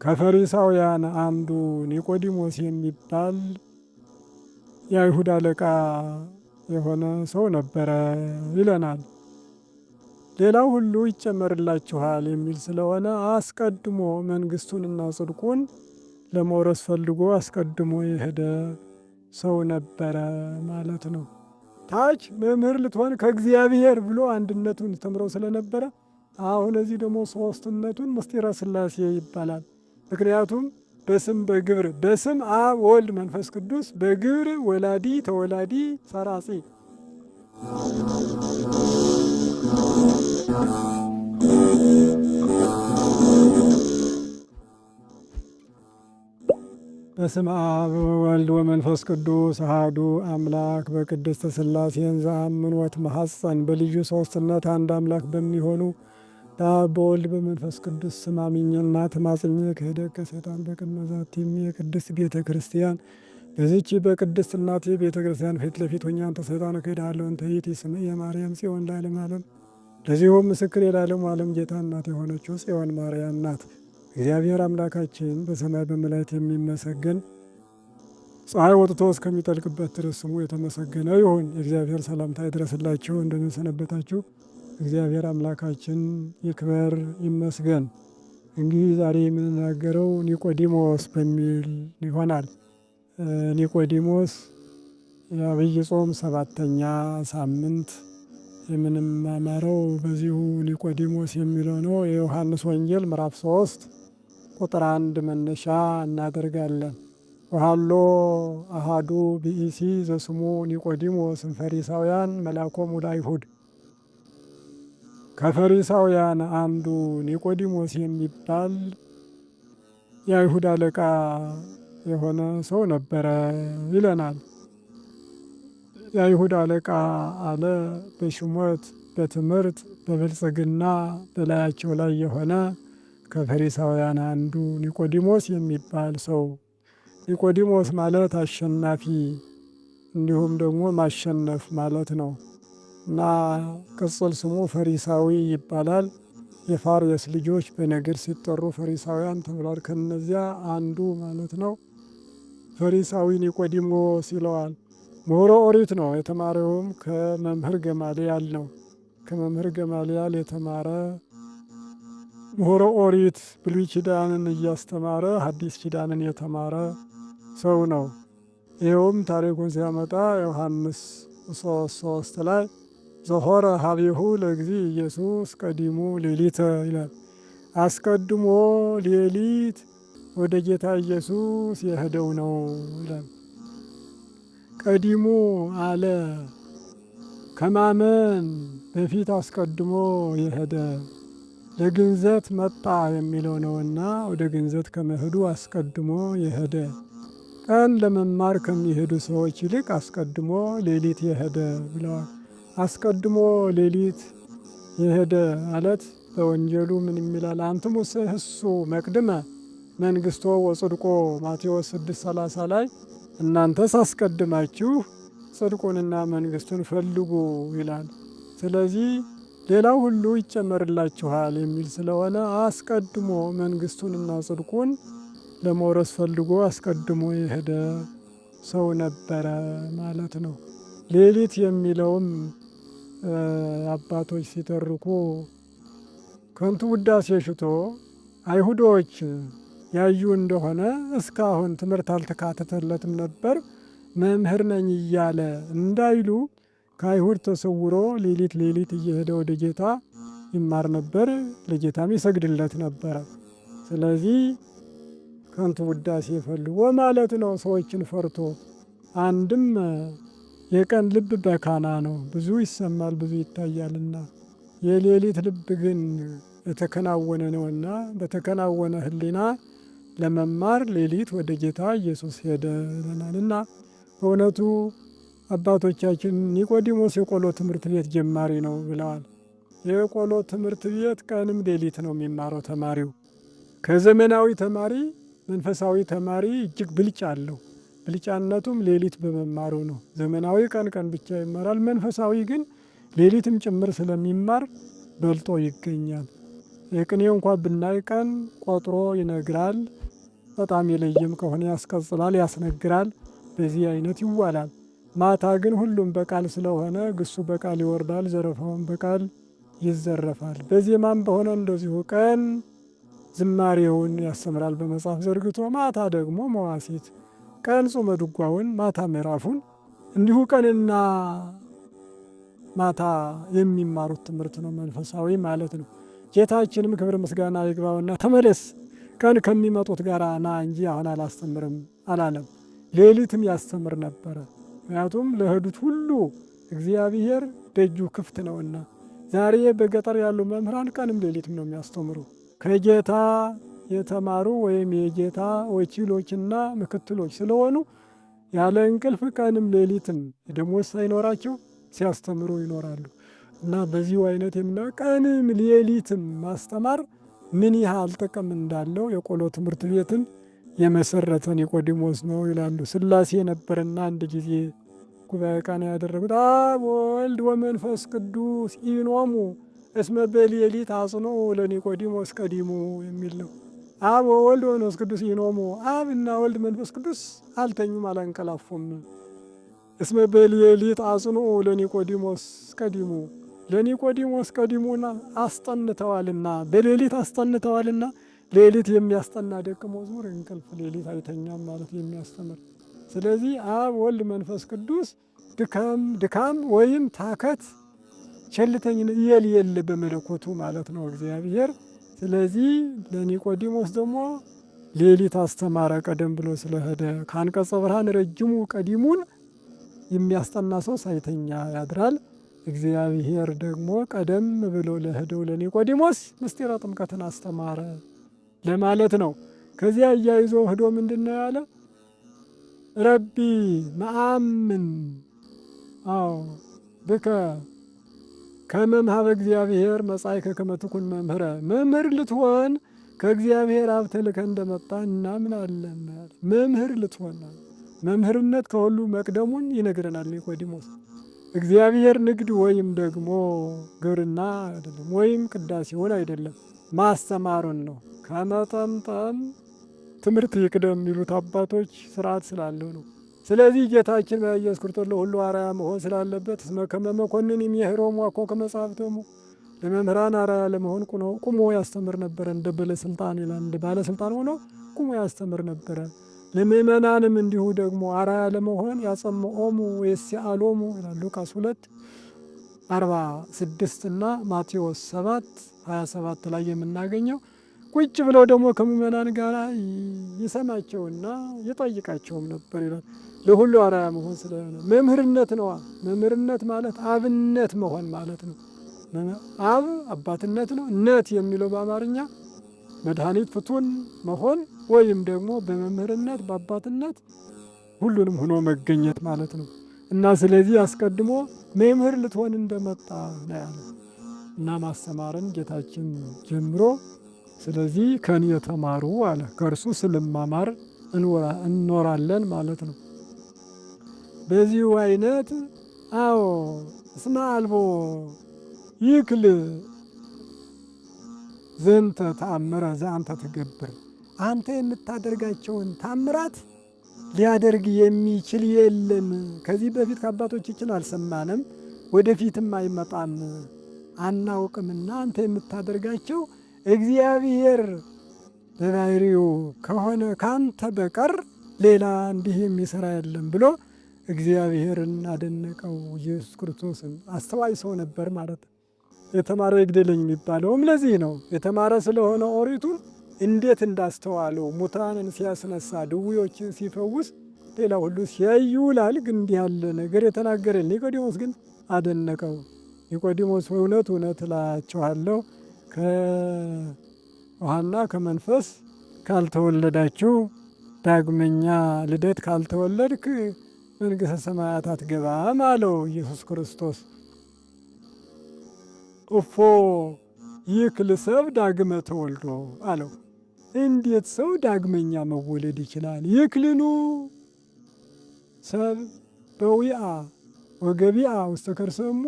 ከፈሪሳውያን አንዱ ኒቆዲሞስ የሚባል የአይሁድ አለቃ የሆነ ሰው ነበረ ይለናል። ሌላው ሁሉ ይጨመርላችኋል የሚል ስለሆነ አስቀድሞ መንግስቱንና ጽድቁን ለመውረስ ፈልጎ አስቀድሞ የሄደ ሰው ነበረ ማለት ነው። ታች መምህር ልትሆን ከእግዚአብሔር ብሎ አንድነቱን ተምረው ስለነበረ አሁን እዚህ ደግሞ ሶስትነቱን ምስጢረ ሥላሴ ይባላል። ምክንያቱም በስም በግብር በስም አብ ወልድ መንፈስ ቅዱስ በግብር ወላዲ ተወላዲ ሰራጺ በስም አብ ወልድ ወመንፈስ ቅዱስ አሐዱ አምላክ በቅድስት ሥላሴ ዘአምን ወትመሐፀን በልዩ ሦስትነት አንድ አምላክ በሚሆኑ በአብ በወልድ በመንፈስ ቅዱስ ስም አምኜና ተማጽኜ ክህደት ከሰይጣን በቅድመ ዛቲም የቅድስት ቤተ ክርስቲያን በዚች በቅድስት እናቴ ቤተ ክርስቲያን ፊት ለፊት ሆኜ አንተ ሰይጣን እክድሃለሁ እንተ ይእቲ ስምየ የማርያም ጽዮን ለዓለመ ዓለም። ለዚሁም ምስክር የዓለሙ ዓለም ጌታ እናት የሆነችው ጽዮን ማርያም ናት። እግዚአብሔር አምላካችን በሰማይ በመላእክት የሚመሰገን ፀሐይ ወጥቶ እስከሚጠልቅበት ድረስ ስሙ የተመሰገነ ይሁን። የእግዚአብሔር ሰላምታ ይድረስላችሁ። እንደምን ሰነበታችሁ? እግዚአብሔር አምላካችን ይክበር ይመስገን። እንግዲህ ዛሬ የምንናገረው ኒቆዲሞስ በሚል ይሆናል። ኒቆዲሞስ የዐቢይ ጾም 7ኛ ሳምንት የምንማማረው በዚሁ ኒቆዲሞስ የሚለው ነው። የዮሐንስ ወንጌል ምዕራፍ 3 ቁጥር 1 መነሻ እናደርጋለን። ወሀሎ አሐዱ ብእሲ ዘስሙ ኒቆዲሞስ እምፈሪሳውያን መልአኮሙ ለአይሁድ። ከፈሪሳውያን አንዱ ኒቆዲሞስ የሚባል የአይሁድ አለቃ የሆነ ሰው ነበረ ይለናል። የአይሁድ አለቃ አለ በሹመት በትምህርት በብልጽግና በላያቸው ላይ የሆነ ከፈሪሳውያን አንዱ ኒቆዲሞስ የሚባል ሰው። ኒቆዲሞስ ማለት አሸናፊ እንዲሁም ደግሞ ማሸነፍ ማለት ነው እና ቅጽል ስሙ ፈሪሳዊ ይባላል። የፋርስ ልጆች በነገድ ሲጠሩ ፈሪሳውያን ተብሏል። ከነዚያ አንዱ ማለት ነው። ፈሪሳዊ ኒቆዲሞስ ይለዋል። ምሁረ ኦሪት ነው። የተማረውም ከመምህር ገማልያል ነው። ከመምህር ገማልያል የተማረ ምሁረ ኦሪት ብሉይ ኪዳንን እያስተማረ ሐዲስ ኪዳንን የተማረ ሰው ነው። ይኸውም ታሪኩን ሲያመጣ ዮሐንስ 3:3 ላይ ዘሆረ ሀቤሁ ለእግዚእ ኢየሱስ ቀዲሙ ሌሊተ ይላል። አስቀድሞ ሌሊት ወደ ጌታ ኢየሱስ የሄደው ነው ይላል። ቀዲሙ አለ ከማመን በፊት አስቀድሞ የሄደ ለግንዘት መጣ የሚለው ነውና ወደ ግንዘት ከመሄዱ አስቀድሞ የሄደ ቀን ለመማር ከሚሄዱ ሰዎች ይልቅ አስቀድሞ ሌሊት የሄደ ብለዋል። አስቀድሞ ሌሊት የሄደ ማለት በወንጌሉ ምን የሚላል? አንትሙሰ ህሱ መቅድመ መንግስቶ ወጽድቆ ማቴዎስ 6:30 ላይ እናንተስ አስቀድማችሁ ጽድቁንና መንግስቱን ፈልጉ ይላል። ስለዚህ ሌላው ሁሉ ይጨመርላችኋል የሚል ስለሆነ አስቀድሞ መንግስቱንና ጽድቁን ለመውረስ ፈልጎ አስቀድሞ የሄደ ሰው ነበረ ማለት ነው። ሌሊት የሚለውም አባቶች ሲተርኩ ከንቱ ውዳሴ ሽቶ አይሁዶች ያዩ እንደሆነ እስካሁን ትምህርት አልተካተተለትም ነበር መምህር ነኝ እያለ እንዳይሉ ከአይሁድ ተሰውሮ ሌሊት ሌሊት እየሄደ ወደ ጌታ ይማር ነበር፣ ለጌታም ይሰግድለት ነበረ። ስለዚህ ከንቱ ውዳሴ ፈልጎ ማለት ነው። ሰዎችን ፈርቶ አንድም የቀን ልብ በካና ነው፣ ብዙ ይሰማል ብዙ ይታያልና፣ የሌሊት ልብ ግን የተከናወነ ነውና በተከናወነ ሕሊና ለመማር ሌሊት ወደ ጌታ ኢየሱስ ሄደ ይለናልና በእውነቱ አባቶቻችን ኒቆዲሞስ የቆሎ ትምህርት ቤት ጀማሪ ነው ብለዋል። የቆሎ ትምህርት ቤት ቀንም ሌሊት ነው የሚማረው ተማሪው። ከዘመናዊ ተማሪ መንፈሳዊ ተማሪ እጅግ ብልጫ አለው። ብልጫነቱም ሌሊት በመማሩ ነው። ዘመናዊ ቀን ቀን ብቻ ይማራል። መንፈሳዊ ግን ሌሊትም ጭምር ስለሚማር በልጦ ይገኛል የቅኔ እንኳ ብናይ ቀን ቆጥሮ ይነግራል። በጣም የለየም ከሆነ ያስቀጽላል፣ ያስነግራል። በዚህ አይነት ይዋላል። ማታ ግን ሁሉም በቃል ስለሆነ ግሱ በቃል ይወርዳል፣ ዘረፋውን በቃል ይዘረፋል። በዜማም በሆነ እንደዚሁ ቀን ዝማሬውን ያስተምራል በመጽሐፍ ዘርግቶ፣ ማታ ደግሞ መዋሲት፣ ቀን ጾመ ድጓውን፣ ማታ ምዕራፉን እንዲሁ ቀንና ማታ የሚማሩት ትምህርት ነው፣ መንፈሳዊ ማለት ነው። ጌታችንም ክብር ምስጋና ይግባውና ተመለስ ቀን ከሚመጡት ጋር ና እንጂ አሁን አላስተምርም አላለም። ሌሊትም ያስተምር ነበረ። ምክንያቱም ለሄዱት ሁሉ እግዚአብሔር ደጁ ክፍት ነውና። ዛሬ በገጠር ያሉ መምህራን ቀንም ሌሊትም ነው የሚያስተምሩ። ከጌታ የተማሩ ወይም የጌታ ወኪሎችና ምክትሎች ስለሆኑ ያለ እንቅልፍ ቀንም ሌሊትም ደሞዝ ሳይኖራቸው ሲያስተምሩ ይኖራሉ። እና በዚሁ አይነት የምናየው ቀንም ሌሊትም ማስተማር ምን ያህል ጥቅም እንዳለው የቆሎ ትምህርት ቤትን የመሰረተ ኒቆዲሞስ ነው ይላሉ። ሥላሴ ነበርና አንድ ጊዜ ጉባኤ ቃና ያደረጉት አብ ወልድ ወመንፈስ ቅዱስ ኢኖሙ እስመ በሌሊት አጽንዑ ለኒቆዲሞስ ቀዲሙ የሚል ነው። አብ ወወልድ ወመንፈስ ቅዱስ ኢኖሙ፣ አብና ወልድ መንፈስ ቅዱስ አልተኙም አላንቀላፉም። እስመ በሌሊት አጽንዑ ለኒቆዲሞስ ቀዲሙ፣ ለኒቆዲሞስ ቀዲሙና አስጠንተዋልና፣ በሌሊት አስጠንተዋልና። ሌሊት የሚያስጠና ደቀ መዝሙር እንቅልፍ ሌሊት አይተኛም ማለት የሚያስተምር። ስለዚህ አብ ወልድ መንፈስ ቅዱስ ድካም ወይም ታከት ቸልተኝነት የለ በመለኮቱ ማለት ነው እግዚአብሔር። ስለዚህ ለኒቆዲሞስ ደግሞ ሌሊት አስተማረ ቀደም ብሎ ስለሄደ። ከአንቀጸ ብርሃን ረጅሙ ቀዲሙን የሚያስጠና ሰው ሳይተኛ ያድራል። እግዚአብሔር ደግሞ ቀደም ብሎ ለሄደው ለኒቆዲሞስ ምስጢረ ጥምቀትን አስተማረ ለማለት ነው። ከዚያ እያይዞ ሄዶ ምንድን ነው ያለ? ረቢ መአምን ብከ ከመ እምኀበ እግዚአብሔር መጻእከ ከመ ትኩን መምህረ፣ መምህር ልትሆን ከእግዚአብሔር አብ ተልከህ እንደመጣ እናምናለን። መምህር ልትሆን መምህርነት ከሁሉ መቅደሙን ይነግረናል ኒቆዲሞስ። እግዚአብሔር ንግድ ወይም ደግሞ ግብርና አይደለም፣ ወይም ቅዳሴውን አይደለም፣ ማስተማሩን ነው። ከመጠምጠም ትምህርት ይቅደም የሚሉት አባቶች ስርዓት ስላለው ነው። ስለዚህ ጌታችን በኢየሱስ ክርስቶስ ለሁሉ አርአያ መሆን ስላለበት እስመ ከመ መኮንን ይሜህሮሙ አኮ ከመ ጸሐፍቶሙ፣ ለመምህራን አርአያ ለመሆን ቁሞ ያስተምር ነበረ። እንደ ባለስልጣን ይላል፣ እንደ ባለስልጣን ሆኖ ቁሞ ያስተምር ነበረ። ለምእመናንም እንዲሁ ደግሞ አርአያ ለመሆን ያጸምዖሙ ወየስአሎሙ ይላል ሉቃስ 2:46 እና ማቴዎስ 7:27 ላይ የምናገኘው። ቁጭ ብለው ደግሞ ከምእመናን ጋር ይሰማቸውና ይጠይቃቸውም ነበር ይላል። ለሁሉ አርአያ መሆን ስለሆነ መምህርነት ነዋ። መምህርነት ማለት አብነት መሆን ማለት ነው። አብ አባትነት ነው። ነት የሚለው በአማርኛ መድኃኒት ፍቱን መሆን ወይም ደግሞ በመምህርነት በአባትነት ሁሉንም ሆኖ መገኘት ማለት ነው። እና ስለዚህ አስቀድሞ መምህር ልትሆን እንደመጣ ነው ያለ እና ማስተማርን ጌታችን ጀምሮ ስለዚህ ከኔ የተማሩ አለ፣ ከእርሱ ስልማማር እንኖራለን ማለት ነው። በዚሁ አይነት እስመ አልቦ ይክል ዘንተ ተአምረ ዘአንተ ትገብር፣ አንተ የምታደርጋቸውን ታምራት ሊያደርግ የሚችል የለም። ከዚህ በፊት ከአባቶቻችን አልሰማንም፣ ወደፊትም አይመጣም አናውቅምና አንተ የምታደርጋቸው እግዚአብሔር በባሕርዩ ከሆነ ካንተ በቀር ሌላ እንዲህ የሚሰራ የለም ብሎ እግዚአብሔርን አደነቀው። ኢየሱስ ክርስቶስን አስተዋይ ሰው ነበር ማለት ነው። የተማረ ይግደለኝ የሚባለውም ለዚህ ነው። የተማረ ስለሆነ ኦሪቱን እንዴት እንዳስተዋለው ሙታንን ሲያስነሳ፣ ድውዮችን ሲፈውስ፣ ሌላ ሁሉ ሲያይ ይውላል። ግን እንዲህ ያለ ነገር የተናገረ ኒቆዲሞስ ግን አደነቀው። ኒቆዲሞስ እውነት እውነት እላችኋለሁ ከውሃና ከመንፈስ ካልተወለዳችሁ ዳግመኛ ልደት ካልተወለድክ መንግሥተ ሰማያት አትገባም አለው ኢየሱስ ክርስቶስ። እፎ ይክል ሰብ ዳግመ ተወልዶ አለው። እንዴት ሰው ዳግመኛ መወለድ ይችላል? ይክልኑ ሰብ በዊአ ወገቢአ ውስተ ከርሰ እሙ፣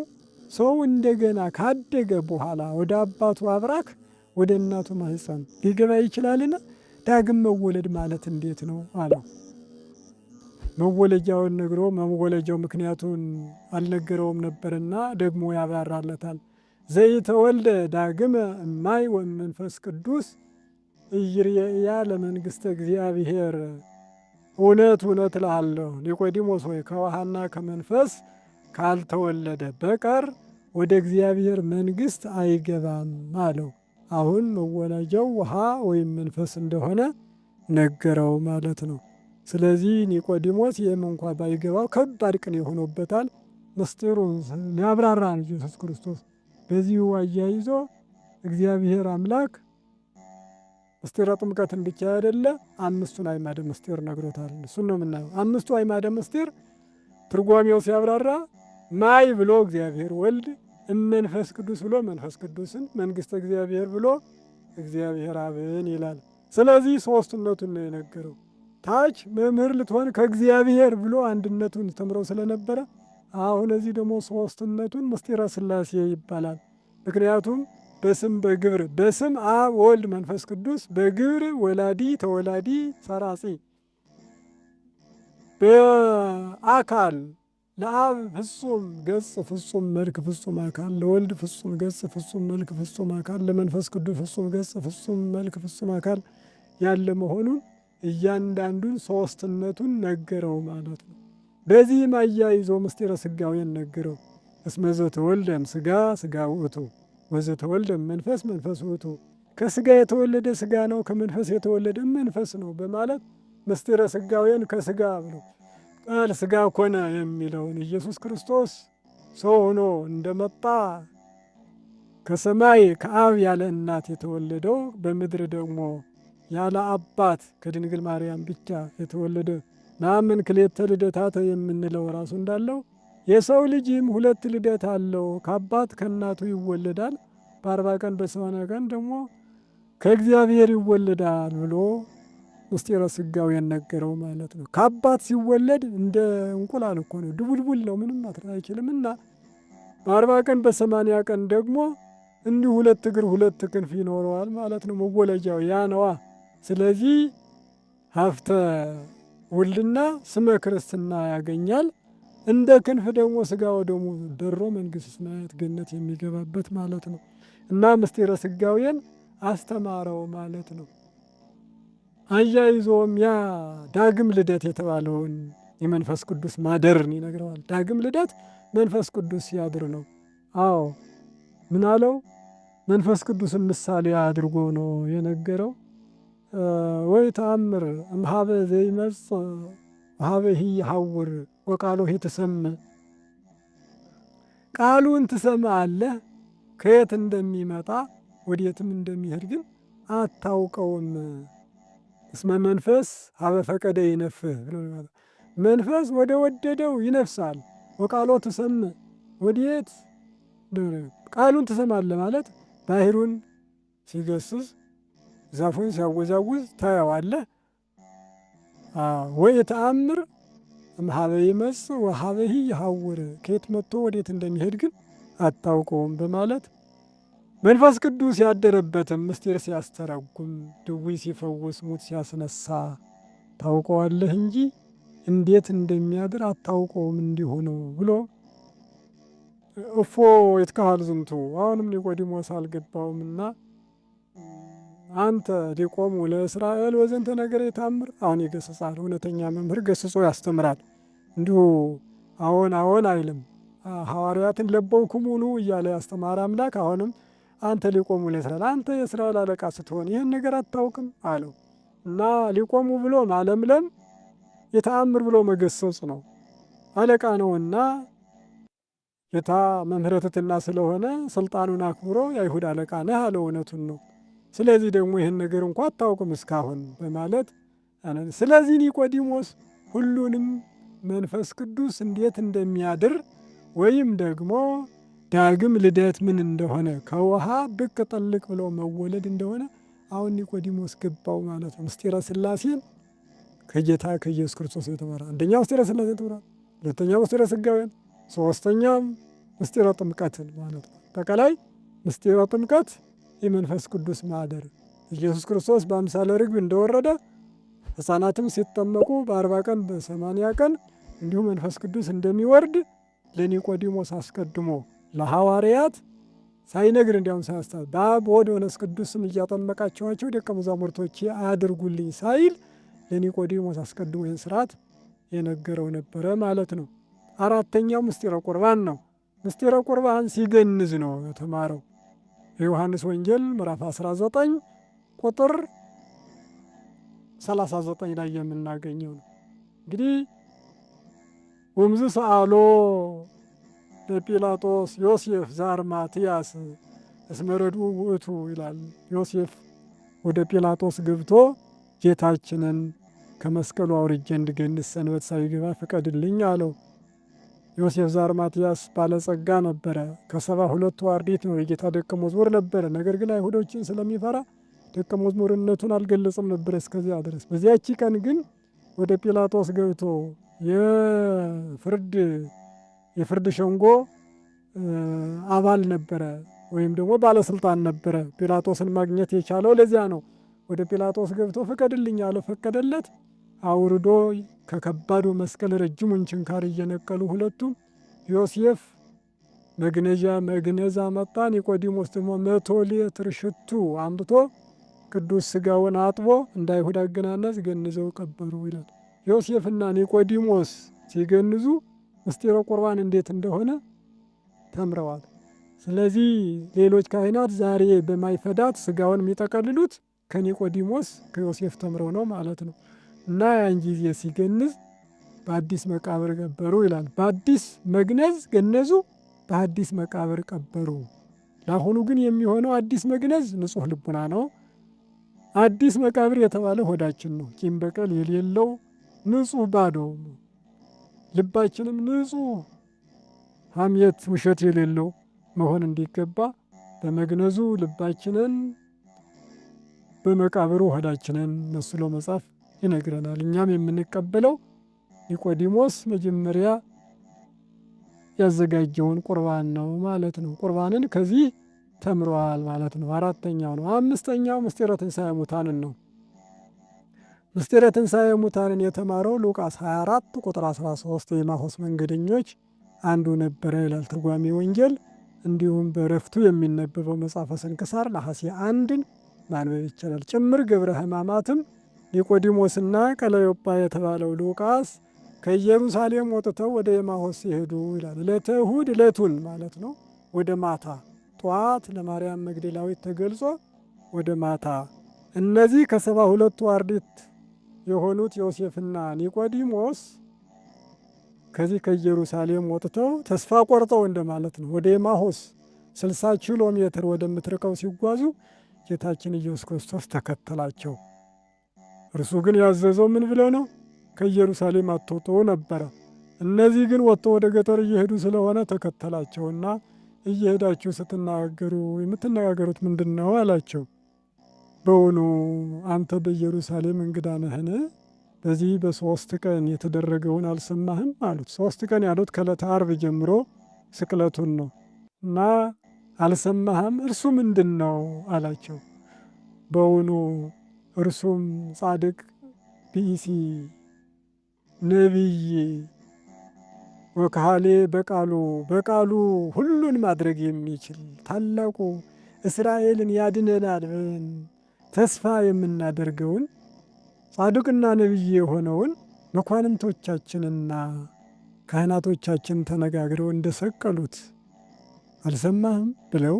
ሰው እንደገና ካደገ በኋላ ወደ አባቱ አብራክ ወደ እናቱ ማህፀን ሊገባ ይችላልና ዳግም መወለድ ማለት እንዴት ነው አለው። መወለጃውን ነግሮ መወለጃው ምክንያቱን አልነገረውም ነበርና ደግሞ ያብራራለታል። ዘይተወልደ ዳግመ እማይ ወመንፈስ ቅዱስ ኢይርየያ ለመንግሥተ እግዚአብሔር። እውነት እውነት እልሃለሁ ኒቆዲሞስ ሆይ ከውሃና ከመንፈስ ካልተወለደ በቀር ወደ እግዚአብሔር መንግሥት አይገባም አለው። አሁን መወለጃው ውሃ ወይም መንፈስ እንደሆነ ነገረው ማለት ነው። ስለዚህ ኒቆዲሞስ ይህም እንኳ ባይገባው ከባድ ቅኔ ሆኖበታል። ምስጢሩን ሊያብራራ ኢየሱስ ክርስቶስ በዚሁ አያይዞ እግዚአብሔር አምላክ ምስጢረ ጥምቀትን ብቻ አይደለ 5ቱን አዕማደ ምስጢር ነግሮታል። እሱን ነው የምናየው። 5ቱ አዕማደ ምስጢር ትርጓሜው ሲያብራራ ማይ ብሎ እግዚአብሔር ወልድ፣ እመንፈስ ቅዱስ ብሎ መንፈስ ቅዱስን፣ መንግሥተ እግዚአብሔር ብሎ እግዚአብሔር አብን ይላል። ስለዚህ ሦስትነቱን ነው የነገረው። ታች መምህር ልትሆን ከእግዚአብሔር ብሎ አንድነቱን ተምረው ስለነበረ አሁን እዚህ ደግሞ ሦስትነቱን ምስጢረ ሥላሴ ይባላል። ምክንያቱም በስም በግብር በስም አብ ወልድ መንፈስ ቅዱስ፣ በግብር ወላዲ ተወላዲ ሰራጺ፣ በአካል ለአብ ፍጹም ገጽ ፍጹም መልክ ፍጹም አካል፣ ለወልድ ፍጹም ገጽ ፍጹም መልክ ፍጹም አካል፣ ለመንፈስ ቅዱስ ፍጹም ገጽ ፍጹም መልክ ፍጹም አካል ያለ መሆኑን እያንዳንዱን ሦስትነቱን ነገረው ማለት ነው። በዚህም አያይዞ ምስጢረ ሥጋዌን ነገረው። እስመ ዘተወልደ እምሥጋ ሥጋ ውእቱ ወዘተወልደ እምመንፈስ መንፈስ ውእቱ። ከሥጋ የተወለደ ሥጋ ነው፣ ከመንፈስ የተወለደ መንፈስ ነው በማለት ምስጢረ ሥጋዌን ከሥጋ ብሎ ቃል ሥጋ ኮነ የሚለውን ኢየሱስ ክርስቶስ ሰው ሆኖ እንደመጣ ከሰማይ ከአብ ያለ እናት የተወለደው በምድር ደግሞ ያለ አባት ከድንግል ማርያም ብቻ የተወለደ ናምን ክልኤተ ልደታተ የምንለው ራሱ እንዳለው የሰው ልጅም 2 ልደት አለው። ከአባት ከእናቱ ይወለዳል፣ በ40 ቀን በ80 ቀን ደግሞ ከእግዚአብሔር ይወለዳል ብሎ ምስጢረ ሥጋዌን ነገረው ማለት ነው። ከአባት ሲወለድ እንደ እንቁላል እኮ ነው፣ ድቡልቡል ነው፣ ምንም ማትረፍ አይችልም። እና በ40 ቀን በ80 ቀን ደግሞ እንዲሁ 2 እግር 2 ክንፍ ይኖረዋል ማለት ነው። መወለጃው ያ ነዋ። ስለዚህ ሀብተ ውልድና ስመ ክርስትና ያገኛል። እንደ ክንፍ ደግሞ ሥጋ ወደሙ በሮ መንግሥተ ሰማያት ገነት የሚገባበት ማለት ነው። እና ምስጢረ ሥጋዌን አስተማረው ማለት ነው። አያይዞም ያ ዳግም ልደት የተባለውን የመንፈስ ቅዱስ ማደርን ይነግረዋል። ዳግም ልደት መንፈስ ቅዱስ ሲያድር ነው። አዎ ምን አለው? መንፈስ ቅዱስን ምሳሌ አድርጎ ነው የነገረው። ወይ ተአምር እምኀበ ዘይመጽእ ኀበሂ ይሐውር ወቃሎሂ ትሰምዕ። ቃሉን ትሰማለህ፣ ከየት እንደሚመጣ ወዴትም እንደሚሄድ ግን አታውቀውም። እስመ መንፈስ ኀበ ፈቀደ ይነፍህ። መንፈስ ወደ ወደደው ይነፍሳል። ወቃሎ ትሰምዕ፣ ወዴት ቃሉን ትሰማለህ ማለት ባሕሩን ሲገስጽ ዛፉን ሲያወዛውዝ ታየዋለህ። ወይ ተአምር እምኀበ ይመጽእ ወኀበሂ ይሐውር፣ ከየት መጥቶ ወዴት እንደሚሄድ ግን አታውቀውም በማለት መንፈስ ቅዱስ ያደረበትም ምስጢር ሲያስተረጉም፣ ድውይ ሲፈውስ፣ ሙት ሲያስነሳ ታውቀዋለህ እንጂ እንዴት እንደሚያድር አታውቀውም እንዲሁ ነው ብሎ እፎ ይትከሀል ዝንቱ። አሁንም ኒቆዲሞስ አልገባውምና አንተ ሊቆሙ ለእስራኤል ወዘንተ ነገር የታምር። አሁን ይገስጻል። እውነተኛ መምህር ገስጾ ያስተምራል። እንዲሁ አዎን አዎን አይልም። ሐዋርያትን ለበውክሙኑ እያለ ያስተማረ አምላክ አሁንም አንተ ሊቆሙ ለእስራኤል፣ አንተ የእስራኤል አለቃ ስትሆን ይህን ነገር አታውቅም አለው እና ሊቆሙ ብሎ ማለምለም የተአምር ብሎ መገሰጽ ነው። አለቃ ነውና ጌታ መምህረ ትሕትና ስለሆነ ስልጣኑን አክብሮ የአይሁድ አለቃ ነህ አለው። እውነቱን ነው። ስለዚህ ደግሞ ይህን ነገር እንኳ አታውቅም እስካሁን በማለት ስለዚህ ኒቆዲሞስ ሁሉንም መንፈስ ቅዱስ እንዴት እንደሚያድር ወይም ደግሞ ዳግም ልደት ምን እንደሆነ ከውሃ ብቅ ጠልቅ ብሎ መወለድ እንደሆነ አሁን ኒቆዲሞስ ገባው ማለት ነው። ምስጢረ ሥላሴን ከጌታ ከኢየሱስ ክርስቶስ የተማረ አንደኛ ምስጢረ ሥላሴን ተምሯል። ሁለተኛ ምስጢረ ሥጋዌን፣ ሶስተኛም ምስጢረ ጥምቀትን ማለት ነው። አጠቃላይ ምስጢረ ጥምቀት የመንፈስ ቅዱስ ማደር ኢየሱስ ክርስቶስ በአምሳለ ርግብ እንደወረደ ሕፃናትም ሲጠመቁ በ40 ቀን በ80 ቀን እንዲሁም መንፈስ ቅዱስ እንደሚወርድ ለኒቆዲሞስ አስቀድሞ ለሐዋርያት ሳይነግር እንዲያውም ሳያስታ በአብ ወወልድ ወመንፈስ ቅዱስ ስም እያጠመቃችኋቸው ደቀ መዛሙርቶቼ አድርጉልኝ ሳይል ለኒቆዲሞስ አስቀድሞ ይህን ስርዓት የነገረው ነበረ ማለት ነው። አራተኛው ምስጢረ ቁርባን ነው። ምስጢረ ቁርባን ሲገንዝ ነው የተማረው። የዮሐንስ ወንጌል ምዕራፍ 19 ቁጥር 39 ላይ የምናገኘው ነው። እንግዲህ ወምዝ ሰአሎ ለጲላጦስ ዮሴፍ ዘአርማትያስ እስመ ረድኡ ውእቱ ይላል። ዮሴፍ ወደ ጲላጦስ ገብቶ ጌታችንን ከመስቀሉ አውርጄ እንድገንዝ ሰንበት ሳይገባ ፍቀድልኝ አለው። ዮሴፍ ዘአርማትያስ ባለጸጋ ነበረ። ከ72ቱ አርድእት ነው፣ የጌታ ደቀ መዝሙር ነበረ። ነገር ግን አይሁዶችን ስለሚፈራ ደቀ መዝሙርነቱን አልገለጽም ነበር እስከዚያ ድረስ። በዚያቺ ቀን ግን ወደ ጲላጦስ ገብቶ የፍርድ ሸንጎ አባል ነበረ፣ ወይም ደግሞ ባለስልጣን ነበረ። ጲላጦስን ማግኘት የቻለው ለዚያ ነው። ወደ ጲላጦስ ገብቶ ፍቀድልኝ አለው። ፈቀደለት። አውርዶ ከከባዱ መስቀል ረጅሙን ችንካር እየነቀሉ ሁለቱም ዮሴፍ መግነዛ መጣ። ኒቆዲሞስ ደግሞ 100 ሊትር ሽቱ አምጥቶ ቅዱስ ሥጋውን አጥቦ እንደ አይሁድ አገናነዝ ገንዘው ቀበሩ ይላል። ዮሴፍና ኒቆዲሞስ ሲገንዙ ምስጢረ ቁርባን እንዴት እንደሆነ ተምረዋል። ስለዚህ ሌሎች ካህናት ዛሬ በማይፈዳት ሥጋውን የሚጠቀልሉት ከኒቆዲሞስ ከዮሴፍ ተምረው ነው ማለት ነው። እና ያን ጊዜ ሲገንዝ በአዲስ መቃብር ቀበሩ ይላል። በአዲስ መግነዝ ገነዙ፣ በአዲስ መቃብር ቀበሩ። ለአሁኑ ግን የሚሆነው አዲስ መግነዝ ንጹሕ ልቡና ነው። አዲስ መቃብር የተባለ ሆዳችን ነው። ቂም በቀል የሌለው ንጹሕ ባዶ ልባችንም ንጹሕ ሐሜት፣ ውሸት የሌለው መሆን እንዲገባ በመግነዙ ልባችንን በመቃብሩ ሆዳችንን መስሎ መጻፍ ይነግረናል። እኛም የምንቀበለው ኒቆዲሞስ መጀመሪያ ያዘጋጀውን ቁርባን ነው ማለት ነው። ቁርባንን ከዚህ ተምረዋል ማለት ነው። አራተኛው ነው። አምስተኛው ምስጢረ ትንሣኤ ሙታንን ነው። ምስጢረ ትንሣኤ ሙታንን የተማረው ሉቃስ 24 ቁጥር 13 የኤማሁስ መንገደኞች አንዱ ነበረ ይላል ትርጓሜ ወንጌል። እንዲሁም በረፍቱ የሚነበበው መጽሐፈ ስንክሳር ነሐሴ 1ን ማንበብ ይቻላል። ጭምር ገብረ ሕማማትም ኒቆዲሞስና ቀለዮጳ የተባለው ሉቃስ ከኢየሩሳሌም ወጥተው ወደ ኤማሁስ ሲሄዱ ይላል። ዕለተ እሑድ ዕለቱን ማለት ነው። ወደ ማታ ጠዋት ለማርያም መግደላዊት ተገልጾ ወደ ማታ እነዚህ ከ72ቱ አርድእት የሆኑት ዮሴፍና ኒቆዲሞስ ከዚህ ከኢየሩሳሌም ወጥተው ተስፋ ቆርጠው እንደማለት ነው ወደ ኤማሁስ 60 ኪሎ ሜትር ወደምትርቀው ሲጓዙ ጌታችን ኢየሱስ ክርስቶስ ተከተላቸው። እርሱ ግን ያዘዘው ምን ብለው ነው? ከኢየሩሳሌም አትውጡ ነበረ። እነዚህ ግን ወጥተው ወደ ገጠር እየሄዱ ስለሆነ ተከተላቸውና እየሄዳችሁ ስትናገሩ የምትነጋገሩት ምንድን ነው አላቸው። በውኑ አንተ በኢየሩሳሌም እንግዳ ነህን? በዚህ በ3 ቀን የተደረገውን አልሰማህም አሉት። 3 ቀን ያሉት ከዕለተ ዓርብ ጀምሮ ስቅለቱን ነው እና አልሰማህም? እርሱ ምንድን ነው አላቸው። በውኑ እርሱም ጻድቅ ብእሲ ነቢይ ወካህሌ በቃሉ ሁሉን ማድረግ የሚችል ታላቁ እስራኤልን ያድነናል ብለን ተስፋ የምናደርገውን ጻድቅና ነቢይ የሆነውን መኳንንቶቻችንና ካህናቶቻችን ተነጋግረው እንደሰቀሉት አልሰማህም ብለው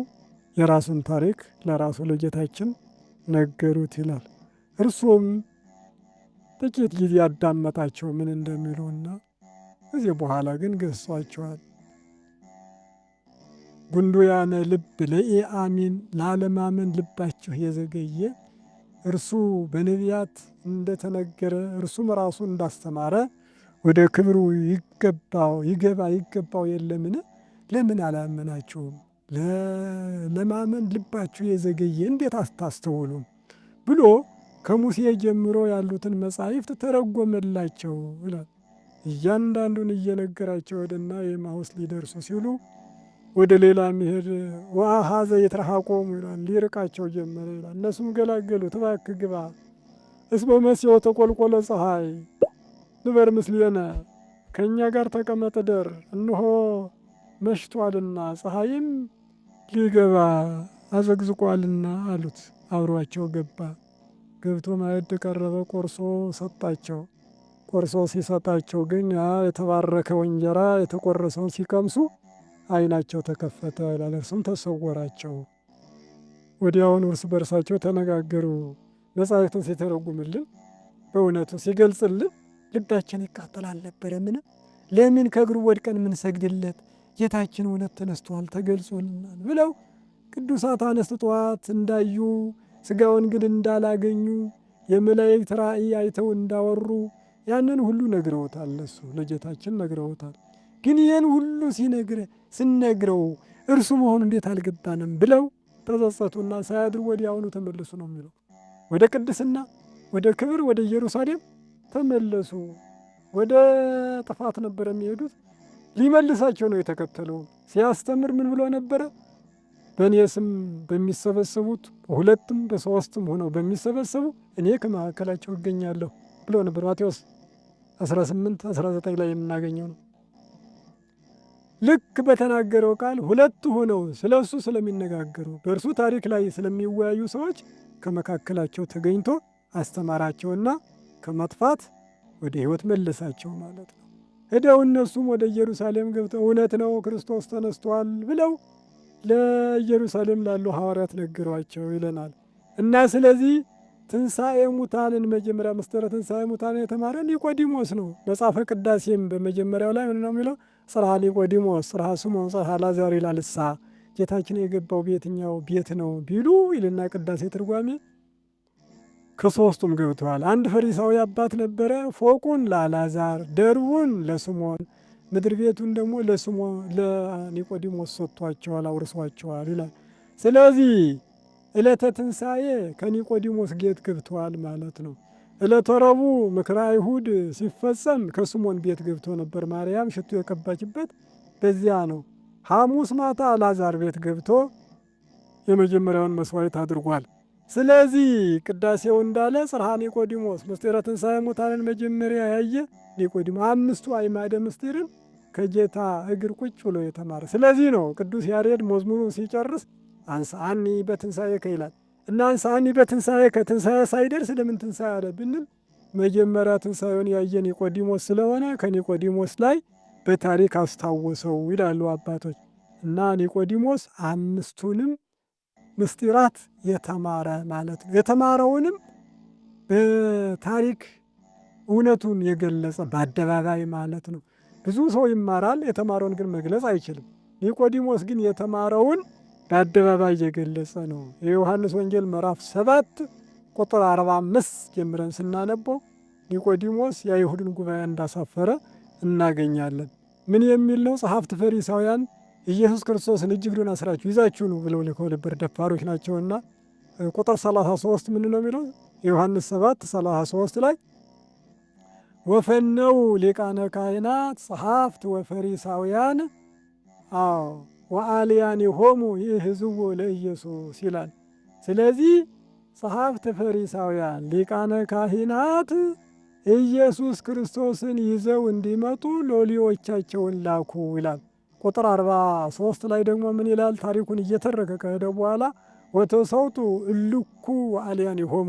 የራሱን ታሪክ ለራሱ ለጌታችን ነገሩት ይላል። እርሱም ጥቂት ጊዜ ያዳመጣቸው ምን እንደሚሉና ከዚህ በኋላ ግን ገሷቸዋል። ጉንዱያነ ልብ ለኢአሚን ላለማመን ልባችሁ የዘገየ እርሱ በነቢያት እንደተነገረ እርሱም ራሱ እንዳስተማረ ወደ ክብሩ ይገባው የለምን? ለምን አላመናችሁም? ለማመን ልባችሁ የዘገየ እንዴት አታስተውሉም? ብሎ ከሙሴ ጀምሮ ያሉትን መጻሕፍት ተረጎመላቸው ይላል። እያንዳንዱን እየነገራቸው ወደና ኤማሁስ ሊደርሱ ሲሉ ወደ ሌላ ሚሄድ ወአኀዘ ይትረሐቆሙ ይላል። ሊርቃቸው ጀመረ ይላል። እነሱም ገላገሉት። እባክህ ግባ እስመ መሲሖ ተቆልቆለ ፀሐይ ንበር ምስሌነ፣ ከእኛ ጋር ተቀመጥ እደር፣ እነሆ መሽቷልና ፀሐይም ሊገባ አዘግዝቋልና አሉት። አብሯቸው ገባ። ገብቶ ማዕድ ቀረበ፣ ቆርሶ ሰጣቸው። ቆርሶ ሲሰጣቸው ግን ያ የተባረከው እንጀራ የተቆረሰውን ሲቀምሱ ዓይናቸው ተከፈተ ይላል። እርሱም ተሰወራቸው። ወዲያውኑ እርስ በርሳቸው ተነጋገሩ። መጻሕፍትን ሲተረጉምልን በእውነቱ ሲገልጽልን ልባችን ይቃጠል አልነበረምን? ለምን ከእግሩ ወድቀን የምንሰግድለት ጌታችን እውነት ተነስቷል ተገልጾልናል ብለው ቅዱሳት አንስት ጠዋት እንዳዩ ሥጋውን ግን እንዳላገኙ የመላእክት ራእይ አይተው እንዳወሩ ያንን ሁሉ ነግረውታል። እሱ ለጌታችን ነግረውታል። ግን ይህን ሁሉ ስነግረው እርሱ መሆኑ እንዴት አልገባንም ብለው ተጸጸቱና ሳያድሩ ወዲያውኑ ተመለሱ ነው የሚለው። ወደ ቅድስና ወደ ክብር ወደ ኢየሩሳሌም ተመለሱ። ወደ ጥፋት ነበር የሚሄዱት። ሊመልሳቸው ነው የተከተለው። ሲያስተምር ምን ብሎ ነበረ? በእኔ ስም በሚሰበሰቡት በሁለትም በሶስትም ሆነው በሚሰበሰቡ እኔ ከመካከላቸው እገኛለሁ ብሎ ነበር። ማቴዎስ 18-19 ላይ የምናገኘው ነው። ልክ በተናገረው ቃል ሁለት ሆነው ስለ እሱ ስለሚነጋገሩ በእርሱ ታሪክ ላይ ስለሚወያዩ ሰዎች ከመካከላቸው ተገኝቶ አስተማራቸውና ከመጥፋት ወደ ሕይወት መለሳቸው ማለት ነው። ሄደው እነሱም ወደ ኢየሩሳሌም ገብተው እውነት ነው ክርስቶስ ተነስቷል ብለው ለኢየሩሳሌም ላሉ ሐዋርያት ነገሯቸው ይለናል። እና ስለዚህ ትንሣኤ ሙታንን መጀመሪያ ምስጢረ ትንሣኤ ሙታንን የተማረ ኒቆዲሞስ ነው። መጽሐፈ ቅዳሴም በመጀመሪያው ላይ ምን ነው የሚለው? ጽርሐ ኒቆዲሞስ ጽርሐ ስምዖን ጽርሐ አልዓዛር ይላልሳ። ጌታችን የገባው በየትኛው ቤት ነው ቢሉ ይልና ቅዳሴ ትርጓሜ ከሦስቱም ገብተዋል። አንድ ፈሪሳዊ አባት ነበረ። ፎቁን ለአልዓዛር ደርቡን ለስምዖን ምድር ቤቱን ደግሞ ለኒቆዲሞስ ሰጥቷቸዋል፣ አውርሷቸዋል ይላል። ስለዚህ ዕለተ ትንሣኤ ከኒቆዲሞስ ቤት ገብተዋል ማለት ነው። ዕለተ ረቡዕ ምክረ አይሁድ ሲፈጸም ከስምዖን ቤት ገብቶ ነበር። ማርያም ሽቱ የቀባችበት በዚያ ነው። ሐሙስ ማታ አልዓዛር ቤት ገብቶ የመጀመሪያውን መስዋዕት አድርጓል። ስለዚህ ቅዳሴው እንዳለ ጽርሐ ኒቆዲሞስ ምስጢረ ትንሣኤ ሙታንን መጀመሪያ ያየ ኒቆዲሞስ አምስቱ አዕማደ ምስጢርን ከጌታ እግር ቁጭ ብሎ የተማረ። ስለዚህ ነው ቅዱስ ያሬድ መዝሙሩ ሲጨርስ አንሳኒ በትንሣኤከ ይላል እና አንሳኒ በትንሣኤከ ትንሣኤ ሳይደርስ ለምን ትንሣኤ አለ ብንል መጀመሪያ ትንሣኤውን ያየ ኒቆዲሞስ ስለሆነ ከኒቆዲሞስ ላይ በታሪክ አስታወሰው ይላሉ አባቶች። እና ኒቆዲሞስ አምስቱንም ምስጢራት የተማረ ማለት ነው። የተማረውንም በታሪክ እውነቱን የገለጸ በአደባባይ ማለት ነው። ብዙ ሰው ይማራል፣ የተማረውን ግን መግለጽ አይችልም። ኒቆዲሞስ ግን የተማረውን በአደባባይ የገለጸ ነው። የዮሐንስ ወንጌል ምዕራፍ 7 ቁጥር 45 ጀምረን ስናነበው ኒቆዲሞስ የአይሁድን ጉባኤ እንዳሳፈረ እናገኛለን። ምን የሚል ነው? ጸሐፍት ፈሪሳውያን ኢየሱስ ክርስቶስን እጅ እግሩን አስራችሁ ይዛችሁ ነው ብለው ልከው ነበር። ደፋሮች ናቸውና ቁጥር 33 ምን ነው የሚለው? የዮሐንስ 7:33 ላይ ወፈነው ሊቃነ ካህናት ጸሐፍት ወፈሪሳውያን ወአልያኒሆሙ ይሕዝዎ ለኢየሱስ ይላል። ስለዚህ ጸሐፍት ፈሪሳውያን ሊቃነ ካህናት ኢየሱስ ክርስቶስን ይዘው እንዲመጡ ሎሌዎቻቸውን ላኩ ይላል። ቁጥር 43 ላይ ደግሞ ምን ይላል? ታሪኩን እየተረከ ከሄደ በኋላ ወተሰውጡ እልኩ ወአልያኒሆሙ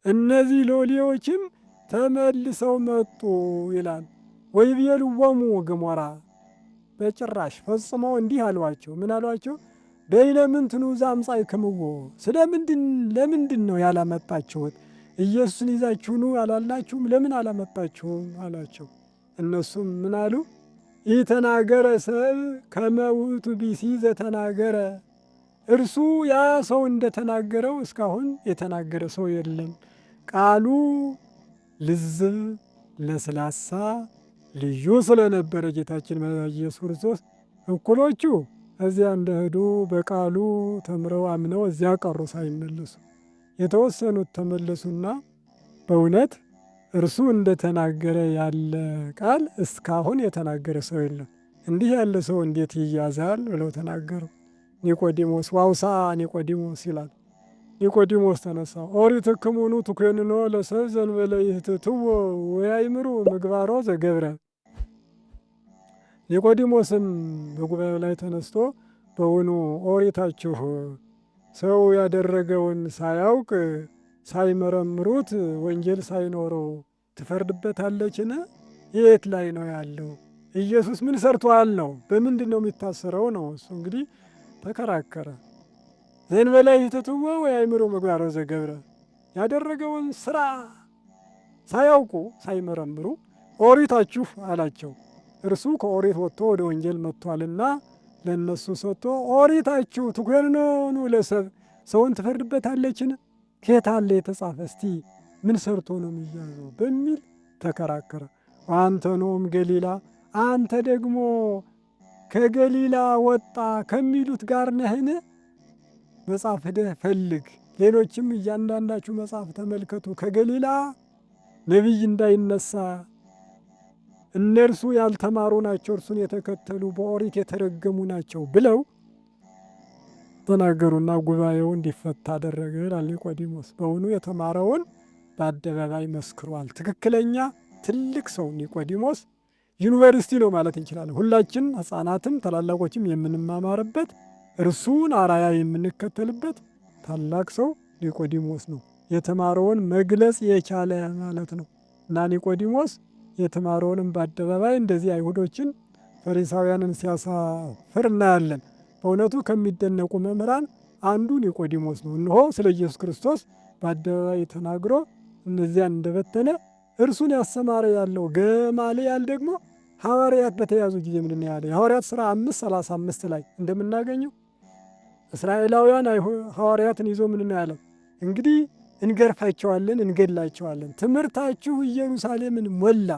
እነዚህ ሎሌዎችም ተመልሰው መጡ ይላል። ወይቤልዎሙ ገሞራ በጭራሽ ፈጽመው እንዲህ አሏቸው። ምን አሏቸው? በይነምንትኑ ዘአምጻእክምዎ ለምንድን ነው ያላመጣችሁት? ኢየሱስን ይዛችሁ ኑ አላልናችሁም? ለምን አላመጣችሁም አሏቸው። እነሱም ምን አሉ? ኢተናገረ ሰብእ ከመ ውእቱ ቢሲ ዘተናገረ፣ እርሱ ያ ሰው እንደተናገረው እስካሁን የተናገረ ሰው የለም። ቃሉ ልዝብ ለስላሳ ልዩ ስለነበረ ጌታችን ኢየሱስ ክርስቶስ እኩሎቹ እዚያ እንደሄዱ በቃሉ ተምረው አምነው እዚያ ቀሩ ሳይመለሱ። የተወሰኑት ተመለሱና በእውነት እርሱ እንደተናገረ ያለ ቃል እስካሁን የተናገረ ሰው የለም። እንዲህ ያለ ሰው እንዴት ይያዛል ብለው ተናገሩ። ኒቆዲሞስ ዋውሳ ኒቆዲሞስ ይላል። ኒቆዲሞስ ተነሳ። ኦሪትክሙኑ ትኮንኖ ለሰብእ ዘእንበለ ይህትትዎ ወያእምሩ ምግባሮ ዘገብረ። ኒቆዲሞስም በጉባኤው ላይ ተነስቶ በውኑ ኦሪታችሁ ሰው ያደረገውን ሳያውቅ ሳይመረምሩት ወንጀል ሳይኖረው ትፈርድበታለችን? የት ላይ ነው ያለው? ኢየሱስ ምን ሰርቷል ነው? በምንድን ነው የሚታሰረው ነው? እሱ እንግዲህ ተከራከረ። ዘእንበለ ይህትትዎ ወያእምሩ ምግባሮ ዘገብረ፣ ያደረገውን ስራ ሳያውቁ ሳይመረምሩ ኦሪታችሁ አላቸው። እርሱ ከኦሪት ወጥቶ ወደ ወንጌል መጥቷልና ለእነሱ ሰጥቶ ኦሪታችሁ ትኮንኑ ለሰብእ፣ ሰውን ትፈርድበታለችን? ከየት አለ የተጻፈ? እስቲ ምን ሰርቶ ነው የሚያዘው? በሚል ተከራከረ። አንተኖም ገሊላ፣ አንተ ደግሞ ከገሊላ ወጣ ከሚሉት ጋር ነህን? መጽሐፍ ሄደህ ፈልግ። ሌሎችም እያንዳንዳችሁ መጽሐፍ ተመልከቱ። ከገሊላ ነቢይ እንዳይነሳ እነርሱ ያልተማሩ ናቸው፣ እርሱን የተከተሉ በኦሪት የተረገሙ ናቸው ብለው ተናገሩና ጉባኤው እንዲፈታ አደረገ ይላል ኒቆዲሞስ። በእውኑ የተማረውን በአደባባይ መስክሯል። ትክክለኛ ትልቅ ሰው ኒቆዲሞስ ዩኒቨርሲቲ ነው ማለት እንችላለን። ሁላችን ሕፃናትም ታላላቆችም የምንማማርበት እርሱን አራያ የምንከተልበት ታላቅ ሰው ኒቆዲሞስ ነው። የተማረውን መግለጽ የቻለ ማለት ነው እና ኒቆዲሞስ የተማረውንም በአደባባይ እንደዚህ አይሁዶችን ፈሪሳውያንን ሲያሳፍር እናያለን። በእውነቱ ከሚደነቁ መምህራን አንዱ ኒቆዲሞስ ነው። እነሆ ስለ ኢየሱስ ክርስቶስ በአደባባይ ተናግሮ እነዚያን እንደበተነ እርሱን ያስተማረ ያለው ገማልያል ደግሞ ሐዋርያት በተያዙ ጊዜ ምንድን ነው ያለ? የሐዋርያት ሥራ 5:35 ላይ እንደምናገኘው እስራኤላውያን ሐዋርያትን ይዞ ምንድን ነው ያለው? እንግዲህ እንገርፋቸዋለን፣ እንገድላቸዋለን። ትምህርታችሁ ኢየሩሳሌምን ሞላ፣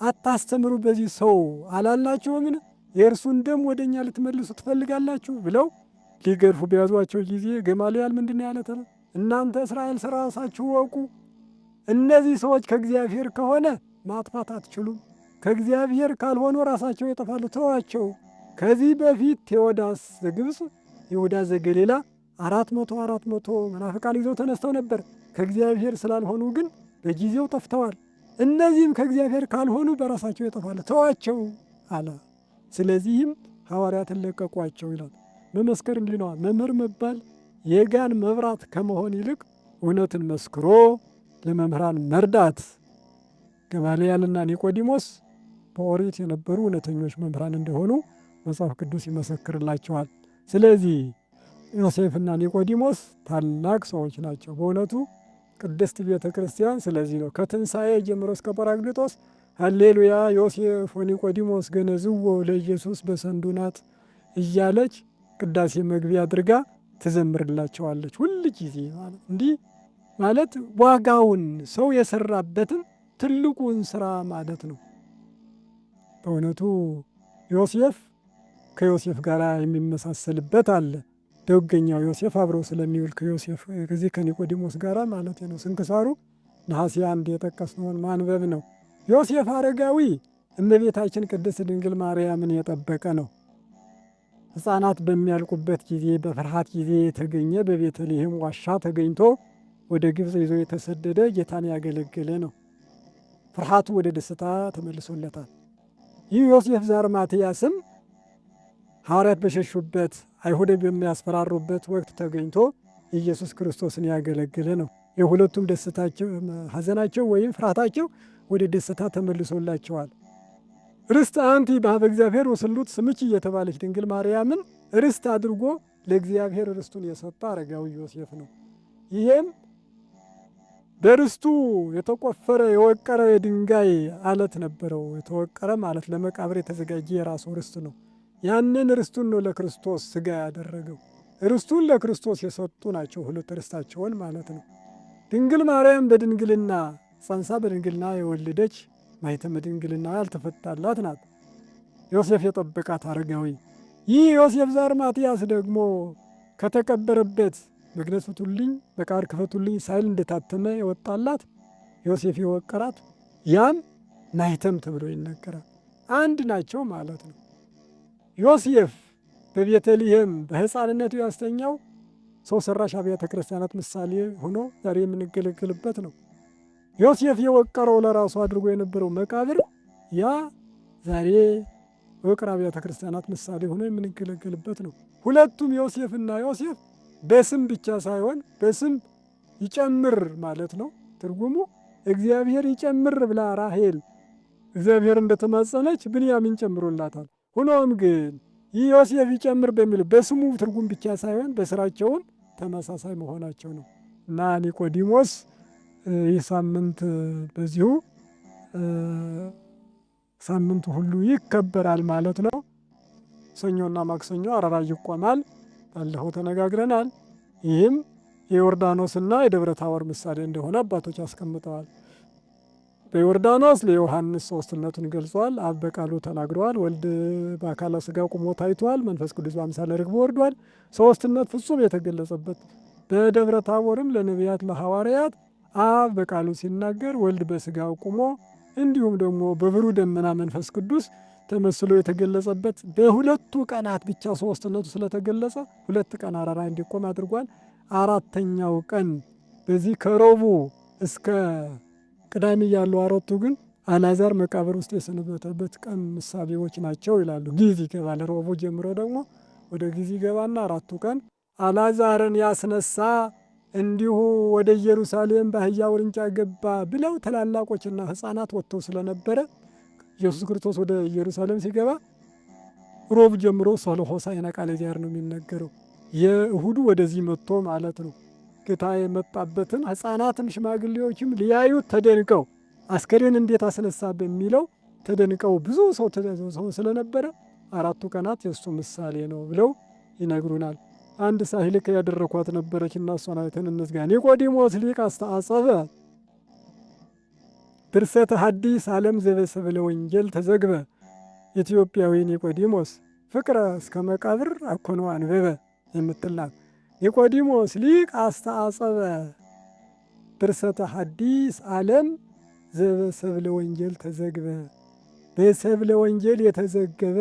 አታስተምሩ በዚህ ሰው አላልናችሁምን? የእርሱን ደም ወደ እኛ ልትመልሱ ትፈልጋላችሁ ብለው ሊገርፉ በያዟቸው ጊዜ ገማልያል ምንድን ነው ያለ? እናንተ እስራኤል ራሳችሁ ወቁ፣ እነዚህ ሰዎች ከእግዚአብሔር ከሆነ ማጥፋት አትችሉም፣ ከእግዚአብሔር ካልሆኑ ራሳቸው ይጠፋሉ፣ ተዋቸው። ከዚህ በፊት ቴዎዳስ ዘግብፅ፣ ይሁዳ ዘገሊላ 400 መናፍቃን ይዘው ተነስተው ነበር። ከእግዚአብሔር ስላልሆኑ ግን በጊዜው ጠፍተዋል። እነዚህም ከእግዚአብሔር ካልሆኑ በራሳቸው ይጠፋሉ፣ ተዋቸው አለ። ስለዚህም ሐዋርያትን ለቀቋቸው ይላል። መመስከር እንዲህ ነዋ። መምህር መባል የጋን መብራት ከመሆን ይልቅ እውነትን መስክሮ ለመምህራን መርዳት። ገማልያልና ኒቆዲሞስ በኦሪት የነበሩ እውነተኞች መምህራን እንደሆኑ መጽሐፍ ቅዱስ ይመሰክርላቸዋል። ስለዚህ ዮሴፍና ኒቆዲሞስ ታላቅ ሰዎች ናቸው በእውነቱ ቅድስት ቤተ ክርስቲያን። ስለዚህ ነው ከትንሣኤ ጀምሮ እስከ ጰራቅሊጦስ ሃሌሉያ ዮሴፍ ወኒቆዲሞስ ገነዝዎ ለኢየሱስ በሰንዱ ናት እያለች ቅዳሴ መግቢያ አድርጋ ትዘምርላቸዋለች ሁል ጊዜ። እንዲህ ማለት ዋጋውን ሰው የሰራበትን ትልቁን ስራ ማለት ነው። በእውነቱ ዮሴፍ ከዮሴፍ ጋር የሚመሳሰልበት አለ። ደገኛው ዮሴፍ አብሮ ስለሚውል ከዮሴፍ ከዚህ ከኒቆዲሞስ ጋር ማለት ነው። ስንክሳሩ ነሐሴ 1 የጠቀስነውን ማንበብ ነው። ዮሴፍ አረጋዊ እመቤታችን ቅድስት ድንግል ማርያምን የጠበቀ ነው። ሕፃናት በሚያልቁበት ጊዜ በፍርሃት ጊዜ የተገኘ በቤተልሔም ዋሻ ተገኝቶ ወደ ግብፅ ይዞ የተሰደደ ጌታን ያገለገለ ነው። ፍርሃቱ ወደ ደስታ ተመልሶለታል። ይህ ዮሴፍ ዘአርማትያስም ሐዋርያት በሸሹበት አይሁድ በሚያስፈራሩበት ወቅት ተገኝቶ ኢየሱስ ክርስቶስን ያገለገለ ነው። የሁለቱም ደስታቸው ሐዘናቸው ወይም ፍርሃታቸው ወደ ደስታ ተመልሶላቸዋል። ርስት አንቲ በኀበ እግዚአብሔር ወስሉጥ ስምች እየተባለች ድንግል ማርያምን ርስት አድርጎ ለእግዚአብሔር ርስቱን የሰጠ አረጋዊ ዮሴፍ ነው። ይሄም በርስቱ የተቆፈረ የወቀረ የድንጋይ አለት ነበረው። የተወቀረ ማለት ለመቃብር የተዘጋጀ የራሱ ርስት ነው። ያንን ርስቱን ነው ለክርስቶስ ሥጋ ያደረገው። ርስቱን ለክርስቶስ የሰጡ ናቸው ሁለት ርስታቸውን ማለት ነው። ድንግል ማርያም በድንግልና ጸንሳ በድንግልና የወለደች ማኅተመ ድንግልና ያልተፈታላት ናት። ዮሴፍ የጠበቃት አረጋዊ። ይህ ዮሴፍ ዘአርማትያስ ደግሞ ከተቀበረበት መግነዝ ፍቱልኝ መቃብር ክፈቱልኝ ሳይል እንደታተመ የወጣላት ዮሴፍ የወቀራት ያም ማኅተም ተብሎ ይነገራል። አንድ ናቸው ማለት ነው። ዮሴፍ በቤተልሔም በሕፃንነቱ ያስተኛው ሰው ሰራሽ አብያተ ክርስቲያናት ምሳሌ ሆኖ ዛሬ የምንገለገልበት ነው። ዮሴፍ የወቀረው ለራሱ አድርጎ የነበረው መቃብር ያ ዛሬ ውቅር አብያተ ክርስቲያናት ምሳሌ ሆኖ የምንገለገልበት ነው። ሁለቱም ዮሴፍና ዮሴፍ በስም ብቻ ሳይሆን በስም ይጨምር ማለት ነው ትርጉሙ። እግዚአብሔር ይጨምር ብላ ራሔል እግዚአብሔር እንደተማጸነች ብንያምን ጨምሮላታል። ሆኖም ግን ይህ ዮሴፍ ይጨምር በሚል በስሙ ትርጉም ብቻ ሳይሆን በስራቸውን ተመሳሳይ መሆናቸው ነው እና ኒቆዲሞስ ይህ ሳምንት በዚሁ ሳምንቱ ሁሉ ይከበራል ማለት ነው። ሰኞና ማክሰኞ አራራይ ይቆማል። ባለፈው ተነጋግረናል። ይህም የዮርዳኖስና የደብረ ታቦር ምሳሌ እንደሆነ አባቶች አስቀምጠዋል። በዮርዳኖስ ለዮሐንስ ሦስትነቱን ገልጿል። አብ በቃሉ ተናግረዋል። ወልድ በአካለ ሥጋ ቁሞ ታይቷል። መንፈስ ቅዱስ በአምሳለ ርግብ ወርዷል። ሦስትነት ፍጹም የተገለጸበት። በደብረ ታቦርም ለነቢያት ለሐዋርያት አብ በቃሉ ሲናገር ወልድ በሥጋው ቁሞ እንዲሁም ደግሞ በብሩህ ደመና መንፈስ ቅዱስ ተመስሎ የተገለጸበት በሁለቱ ቀናት ብቻ ሦስትነቱ ስለተገለጸ 2 ቀን አራራይ እንዲቆም አድርጓል። አራተኛው ቀን በዚህ ከረቡዕ እስከ ቅዳሜ ያሉ አራቱ ግን አልዓዛር መቃብር ውስጥ የሰነበተበት ቀን ምሳሌዎች ናቸው ይላሉ። ጊዜ ይገባል። ረቡዕ ጀምሮ ደግሞ ወደ ጊዜ ይገባና አራቱ ቀን አልዓዛርን ያስነሳ እንዲሁ ወደ ኢየሩሳሌም በአህያ ውርንጫ ገባ ብለው ታላላቆችና ሕፃናት ወጥተው ስለነበረ ኢየሱስ ክርስቶስ ወደ ኢየሩሳሌም ሲገባ ረቡዕ ጀምሮ ሰሎ ሆሳዕና ቃለ እግዚአብሔር ነው የሚነገረው። የእሁዱ ወደዚህ መጥቶ ማለት ነው። ጌታ የመጣበትን ሕፃናትም ሽማግሌዎችም ሊያዩት ተደንቀው አስከሬን እንዴት አስነሳ በሚለው ተደንቀው ብዙ ሰው ስለነበረ አራቱ ቀናት የእሱ ምሳሌ ነው ብለው ይነግሩናል። አንድ ሳህልክ ያደረኳት ነበረች እና እሷን አይተን እንዝጋ። ኒቆዲሞስ ሊቅ አስተአጸበ ድርሰተ ሐዲስ ዓለም ዘበሰብለ ወንጌል ተዘግበ። ኢትዮጵያዊ ኒቆዲሞስ ፍቅረ እስከ መቃብር አኮኖ አንበበ የምትላት ኒቆዲሞስ ሊቅ አስተአጸበ ድርሰተ ሐዲስ ዓለም ዘበሰብለ ወንጌል ተዘግበ። በሰብለ ወንጌል የተዘገበ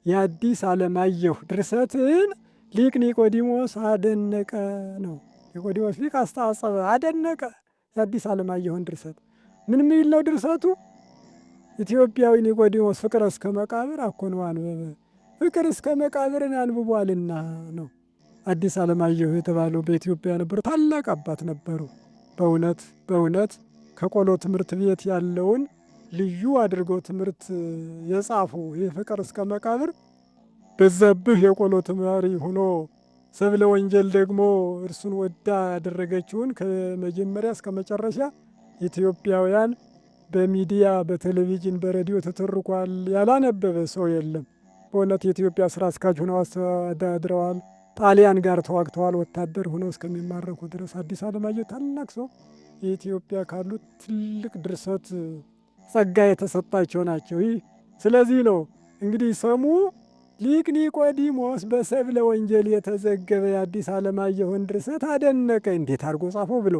የአዲስ ዓለማየሁ ድርሰትን ሊቅ ኒቆዲሞስ አደነቀ ነው። ኒቆዲሞስ ሊቅ አስተአጸበ አደነቀ የአዲስ ዓለማየሁን ድርሰት። ምን ሚል ነው ድርሰቱ? ኢትዮጵያዊ ኒቆዲሞስ ፍቅረ እስከ መቃብር አኮኖ አንበበ፣ ፍቅር እስከ መቃብርን አንብቧልና ነው። አዲስ ዓለማየሁ የተባለው በኢትዮጵያ ነበሩ። ታላቅ አባት ነበሩ። በእውነት ከቆሎ ትምህርት ቤት ያለውን ልዩ አድርገው ትምህርት የጻፉ ይህ ፍቅር እስከ መቃብር በዛብህ የቆሎ ተማሪ ሆኖ ሰብለ ወንጌል ደግሞ እርሱን ወዳ ያደረገችውን ከመጀመሪያ እስከ መጨረሻ ኢትዮጵያውያን በሚዲያ በቴሌቪዥን በሬዲዮ ተተርኳል። ያላነበበ ሰው የለም። በእውነት የኢትዮጵያ ስራ አስኪያጅ ሆነው አስተዳድረዋል። ጣሊያን ጋር ተዋግተዋል። ወታደር ሆነው እስከሚማረኩ ድረስ አዲስ ዓለማየሁ ታላቅ ሰው የኢትዮጵያ ካሉት ትልቅ ድርሰት ጸጋ የተሰጣቸው ናቸው። ይህ ስለዚህ ነው እንግዲህ ሰሙ ሊቅ ኒቆዲሞስ በሰብለ ወንጌል የተዘገበ የአዲስ ዓለማየሁን ድርሰት አደነቀ። እንዴት አድርጎ ጻፈው ብሎ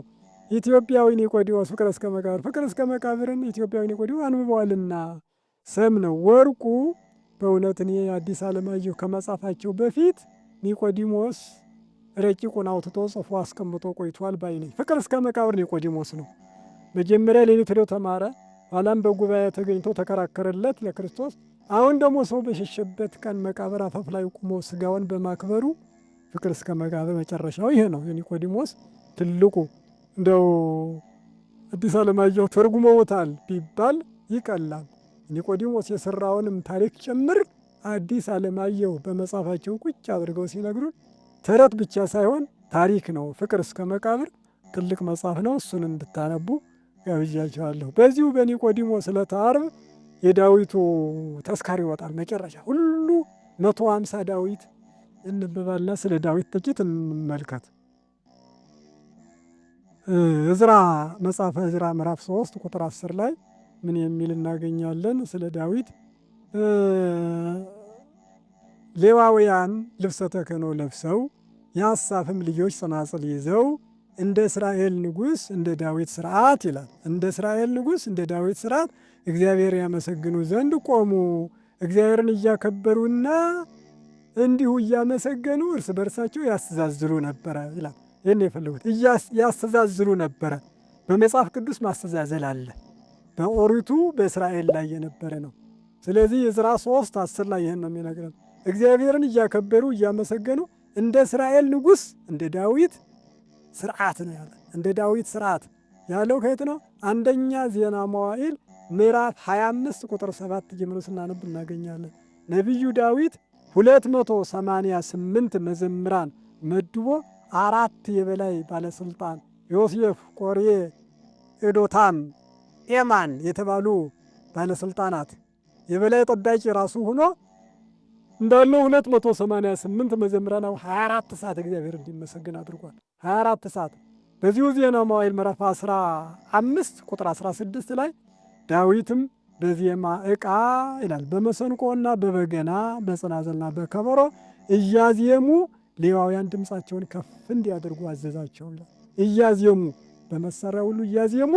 ኢትዮጵያዊ ኒቆዲሞስ ፍቅር እስከ መቃብርን ኢትዮጵያዊ ኒቆዲሞስ አንብበዋልና ሰም ነው ወርቁ። በእውነት እኔ አዲስ ዓለማየሁ ከመጻፋቸው በፊት ኒቆዲሞስ ረቂቁን አውጥቶ ጽፎ አስቀምጦ ቆይቷል ባይ ነኝ። ፍቅር እስከ መቃብር ኒቆዲሞስ ነው። መጀመሪያ ሌሊት ሄዶ ተማረ። ኋላም በጉባኤ ተገኝቶ ተከራከረለት ለክርስቶስ። አሁን ደግሞ ሰው በሸሸበት ቀን መቃብር አፋፍ ላይ ቁሞ ስጋውን በማክበሩ ፍቅር እስከ መቃብር መጨረሻው ይሄ ነው የኒቆዲሞስ ትልቁ። እንደው አዲስ ዓለማየሁ ተርጉመውታል ቢባል ይቀላል። ኒቆዲሞስ የሰራውንም ታሪክ ጭምር አዲስ ዓለማየሁ በመጽሐፋቸው ቁጭ አድርገው ሲነግሩን ተረት ብቻ ሳይሆን ታሪክ ነው። ፍቅር እስከ መቃብር ትልቅ መጽሐፍ ነው። እሱን እንድታነቡ ጋብዣችኋለሁ። በዚሁ በኒቆዲሞስ ዕለተ ዓርብ የዳዊቱ ተስካር ይወጣል። መጨረሻ ሁሉ 150 ዳዊት እንበባልና ስለ ዳዊት ጥቂት እንመልከት። ዕዝራ መጽሐፈ ዕዝራ ምዕራፍ 3 ቁጥር 10 ላይ ምን የሚል እናገኛለን? ስለ ዳዊት ሌዋውያን ልብሰ ተክህኖ ለብሰው የአሳፍም ልጆች ጸናጽል ይዘው እንደ እስራኤል ንጉሥ እንደ ዳዊት ስርዓት ይላል። እንደ እስራኤል ንጉሥ እንደ ዳዊት ስርዓት እግዚአብሔር ያመሰግኑ ዘንድ ቆሙ። እግዚአብሔርን እያከበሩና እንዲሁ እያመሰገኑ እርስ በርሳቸው ያስተዛዝሉ ነበረ ይላል። ይህን የፈለጉት ያስተዛዝሉ ነበረ። በመጽሐፍ ቅዱስ ማስተዛዘል አለ። በኦሪቱ በእስራኤል ላይ የነበረ ነው። ስለዚህ ዕዝራ 3:10 ላይ ይህን ነው የሚነግረን። እግዚአብሔርን እያከበሩ እያመሰገኑ እንደ እስራኤል ንጉሥ እንደ ዳዊት ስርዓት ነው ያለ። እንደ ዳዊት ስርዓት ያለው ከየት ነው? አንደኛ ዜና መዋዕል ምዕራፍ 25 ቁጥር 7 ጀምሮ ስናነብ እናገኛለን። ነቢዩ ዳዊት 288 መዘምራን መድቦ 4 የበላይ ባለስልጣን ዮሴፍ፣ ቆሬ፣ ኤዶታም፣ ኤማን የተባሉ ባለስልጣናት የበላይ ጠባቂ ራሱ ሆኖ እንዳለው 288 መዘምራን 24 ሰዓት እግዚአብሔር እንዲመሰግን አድርጓል። 24 ሰዓት። በዚሁ ዜና መዋዕል ምዕራፍ 15 ቁጥር 16 ላይ ዳዊትም በዜማ ዕቃ ይላል በመሰንቆና በበገና በጸናጽልና በከበሮ እያዜሙ ሌዋውያን ድምፃቸውን ከፍ እንዲያደርጉ አዘዛቸው። እያዜሙ በመሳሪያ ሁሉ እያዜሙ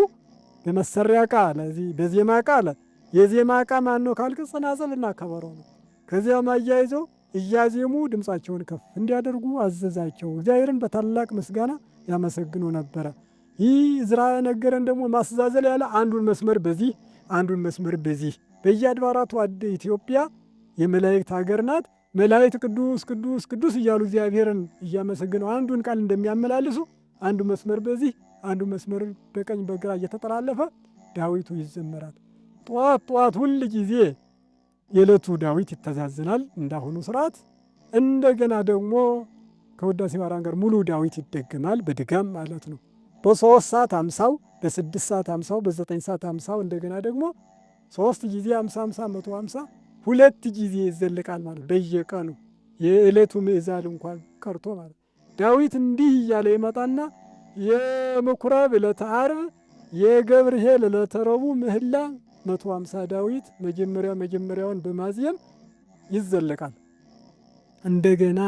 በመሳሪያ ዕቃ ለዚህ በዜማ ዕቃ አለ። የዜማ ዕቃ ማን ነው ካልክ ጸናጽልና ከበሮ ነው። ከዚያም አያይዘው እያዜሙ ድምፃቸውን ከፍ እንዲያደርጉ አዘዛቸው። እግዚአብሔርን በታላቅ ምስጋና ያመሰግኑ ነበረ። ይህ ዕዝራ ነገረን ደግሞ ማስተዛዘል ያለ አንዱን መስመር በዚህ አንዱን መስመር በዚህ በየአድባራቱ ኢትዮጵያ የመላእክት ሀገር ናት። መላእክት ቅዱስ ቅዱስ ቅዱስ እያሉ እግዚአብሔርን እያመሰግነው አንዱን ቃል እንደሚያመላልሱ አንዱ መስመር በዚህ አንዱ መስመር በቀኝ በግራ እየተጠላለፈ ዳዊቱ ይዘመራል። ጠዋት ጠዋት ሁል ጊዜ የዕለቱ ዳዊት ይተዛዝናል እንዳሁኑ ስርዓት። እንደገና ደግሞ ከውዳሴ ማርያም ጋር ሙሉ ዳዊት ይደገማል፣ በድጋም ማለት ነው። በ3 ሰዓት 50፣ በ6 ሰዓት 50፣ በ9 ሰዓት 50 እንደገና ደግሞ 3 ጊዜ 50 50 150 2 ጊዜ ይዘልቃል ማለት በየቀኑ የዕለቱ ምዕዛል እንኳን ቀርቶ ማለት ዳዊት እንዲህ እያለ ይመጣና የምኩራብ ዕለተ ዓርብ የገብርኄር ዕለተ ረቡዕ ምህላ 150 ዳዊት መጀመሪያውን በማዝየም ይዘለቃል። እንደገና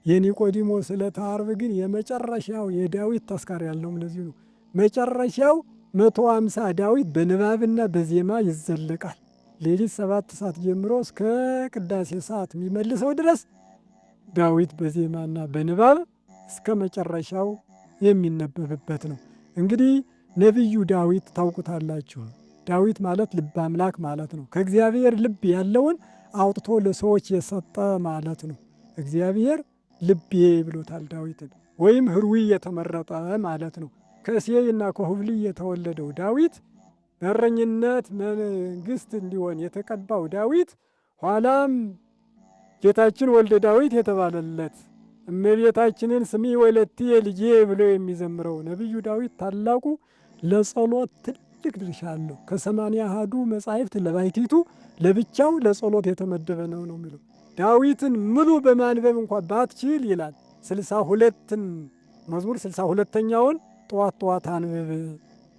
የኒቆዲሞስ ዕለተ ዓርብ ግን የመጨረሻው የዳዊት ተስካር ያለውም ለዚህ ነው። መጨረሻው 150 ዳዊት በንባብና በዜማ ይዘለቃል። ሌሊት 7 ሰዓት ጀምሮ እስከ ቅዳሴ ሰዓት የሚመልሰው ድረስ ዳዊት በዜማና በንባብ እስከ መጨረሻው የሚነበብበት ነው። እንግዲህ ነቢዩ ዳዊት ታውቁታላችሁ። ዳዊት ማለት ልበ አምላክ ማለት ነው። ከእግዚአብሔር ልብ ያለውን አውጥቶ ለሰዎች የሰጠ ማለት ነው። እግዚአብሔር ልቤ ብሎታል ዳዊትን፣ ወይም ህሩይ የተመረጠ ማለት ነው። ከእሴይና ከሁብልይ የተወለደው ዳዊት በእረኝነት መንግሥት እንዲሆን የተቀባው ዳዊት ኋላም ጌታችን ወልደ ዳዊት የተባለለት እመቤታችንን ስሚ ወለትየ ልጄ ብሎ የሚዘምረው ነቢዩ ዳዊት ታላቁ ለጸሎት ትልቅ ድርሻ አለው። ከ80 መጻሕፍት ለባሕቲቱ ለብቻው ለጸሎት የተመደበ ነው የሚለው። ዳዊትን ሙሉ በማንበብ እንኳን ባትችል ይላል 62ን መዝሙር 62ኛውን ጠዋት ጠዋት አንብብ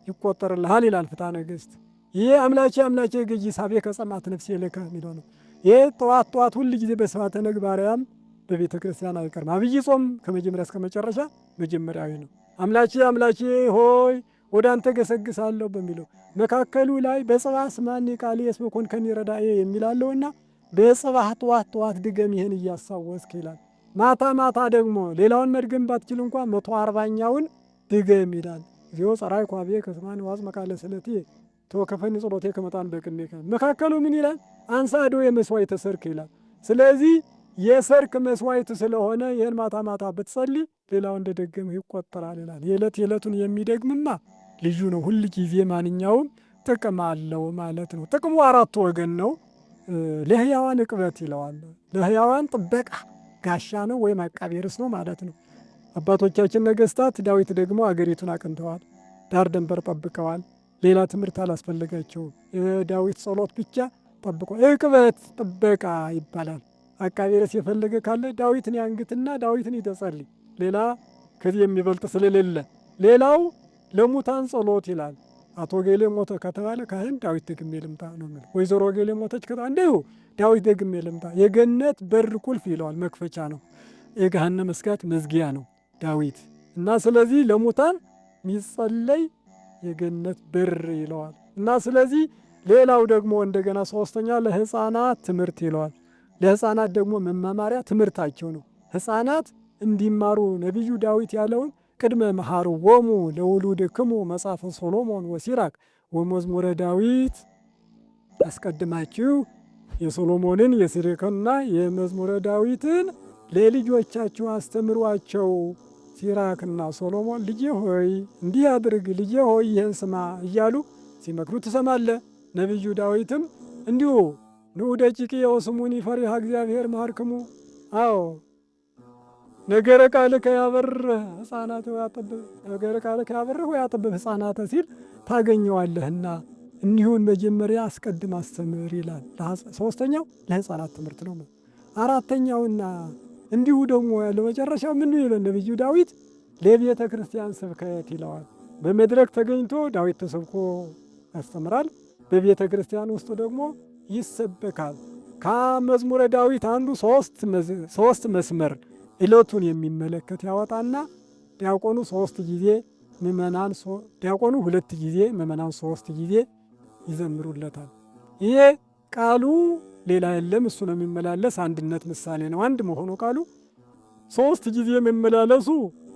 ይቆጠርልሃል ይላል ፍትሐ ነገሥት። ይሄ አምላኬ አምላኬ ገዢ ሳቤከ ጸምዓት ነፍሴ ለከ የሚለው ነው። ይሄ ጠዋት ጠዋት ሁል ጊዜ በስብሐተ ነግህ ማርያም በቤተ ክርስቲያን አይቀርም። አብይ ጾም ከመጀመሪያ እስከ መጨረሻ መጀመሪያዊ ነው። አምላኬ አምላኬ ሆይ ወደ አንተ ገሰግሳለሁ በሚለው መካከሉ ላይ በጽባሕ ስማኒ ቃሌ እስመ ኮንከኒ ረዳኤ የሚላለውና በጽባሕ ጠዋት ጠዋት ድገም ይህን እያሳወስክ ይላል። ማታ ማታ ደግሞ ሌላውን መድገም ባትችል እንኳን 140ኛውን ድገም ይላል። ዚዮ ጸራይ ኳቤ ከስማኒ ዋዝ መቃለ ስለቴ ተወከፈኒ ጸሎቴ ከመጣን በቅኔከ መካከሉ ምን ይላል? አንሳዶ የመስዋዕተ ሰርክ ይላል። ስለዚህ የሰርክ መስዋዕት ስለሆነ ይህን ማታ ማታ ብትጸልይ ሌላው እንደደገምህ ይቆጠራል ይላል። የዕለቱን የሚደግምማ ልዩ ነው። ሁል ጊዜ ማንኛውም ጥቅም አለው ማለት ነው። ጥቅሙ 4 ወገን ነው። ለሕያዋን ዕቅበት ይለዋል። ለሕያዋን ጥበቃ ጋሻ ነው ወይም አቃቤ ርዕስ ነው ማለት ነው። አባቶቻችን ነገሥታት፣ ዳዊት ደግሞ አገሪቱን አቅንተዋል፣ ዳር ደንበር ጠብቀዋል። ሌላ ትምህርት አላስፈልጋቸውም። የዳዊት ጸሎት ብቻ ጠብቆ ዕቅበት ጥበቃ ይባላል። አቃቤ ርዕስ የፈለገ ካለ ዳዊትን ያንግትና ዳዊትን ይተጸልይ። ሌላ ከዚህ የሚበልጥ ስለሌለ ሌላው ለሙታን ጸሎት ይላል። አቶ ገሌ ሞተ ከተባለ ካህን ዳዊት ደግሜ ልምጣ ነው የሚለው። ወይዘሮ ገሌ ሞተች ከተባለ እንዲሁ ዳዊት ደግሜ ልምጣ። የገነት በር ቁልፍ ይለዋል፣ መክፈቻ ነው። የገሃነመ መዝጊያ መዝጊያ ነው ዳዊት እና ስለዚህ ለሙታን የሚጸለይ የገነት በር ይለዋል እና ስለዚህ ሌላው ደግሞ እንደገና ሶስተኛ ለሕፃናት ትምህርት ይለዋል። ለሕፃናት ደግሞ መማማሪያ ትምህርታቸው ነው። ሕፃናት እንዲማሩ ነቢዩ ዳዊት ያለውን ቅድመ መሃርዎሙ ለውሉድክሙ መጽሐፈ ሶሎሞን ወሲራክ ወመዝሙረ ዳዊት፣ አስቀድማችሁ የሶሎሞንን የሲራክና የመዝሙረ ዳዊትን ለልጆቻችሁ አስተምሯቸው። ሲራክና ሶሎሞን ልጄ ሆይ እንዲህ አድርግ፣ ልጄ ሆይ ይህን ስማ እያሉ ሲመክሩ ትሰማለህ። ነቢዩ ዳዊትም እንዲሁ ንዑ ደቂቅየ ወስሙኒ ፈሪሃ እግዚአብሔር መሃርክሙ፣ አዎ ነገረ ቃልከ ያበርህ ሕፃናት ወያጠብብ፣ ነገረ ቃልከ ያበርህ ወያጠብብ ሕፃናተ ሲል ታገኘዋለህና እኒሁን መጀመሪያ አስቀድም አስተምር ይላል። ሶስተኛው ለሕፃናት ትምህርት ነው። አራተኛውና እንዲሁ ደግሞ ያለው መጨረሻው ምን ይላል ነቢዩ ዳዊት? ለቤተ ክርስቲያን ስብከት ይለዋል። በመድረክ ተገኝቶ ዳዊት ተሰብኮ ያስተምራል። በቤተ ክርስቲያን ውስጥ ደግሞ ይሰበካል። ከመዝሙረ ዳዊት አንዱ ሶስት መስመር ዕለቱን የሚመለከት ያወጣና ዲያቆኑ 3 ጊዜ ምእመናን ዲያቆኑ 2 ጊዜ ምእመናን 3 ጊዜ ይዘምሩለታል። ይሄ ቃሉ ሌላ የለም፣ እሱ ነው የሚመላለስ። አንድነት ምሳሌ ነው። አንድ መሆኑ ቃሉ 3 ጊዜ መመላለሱ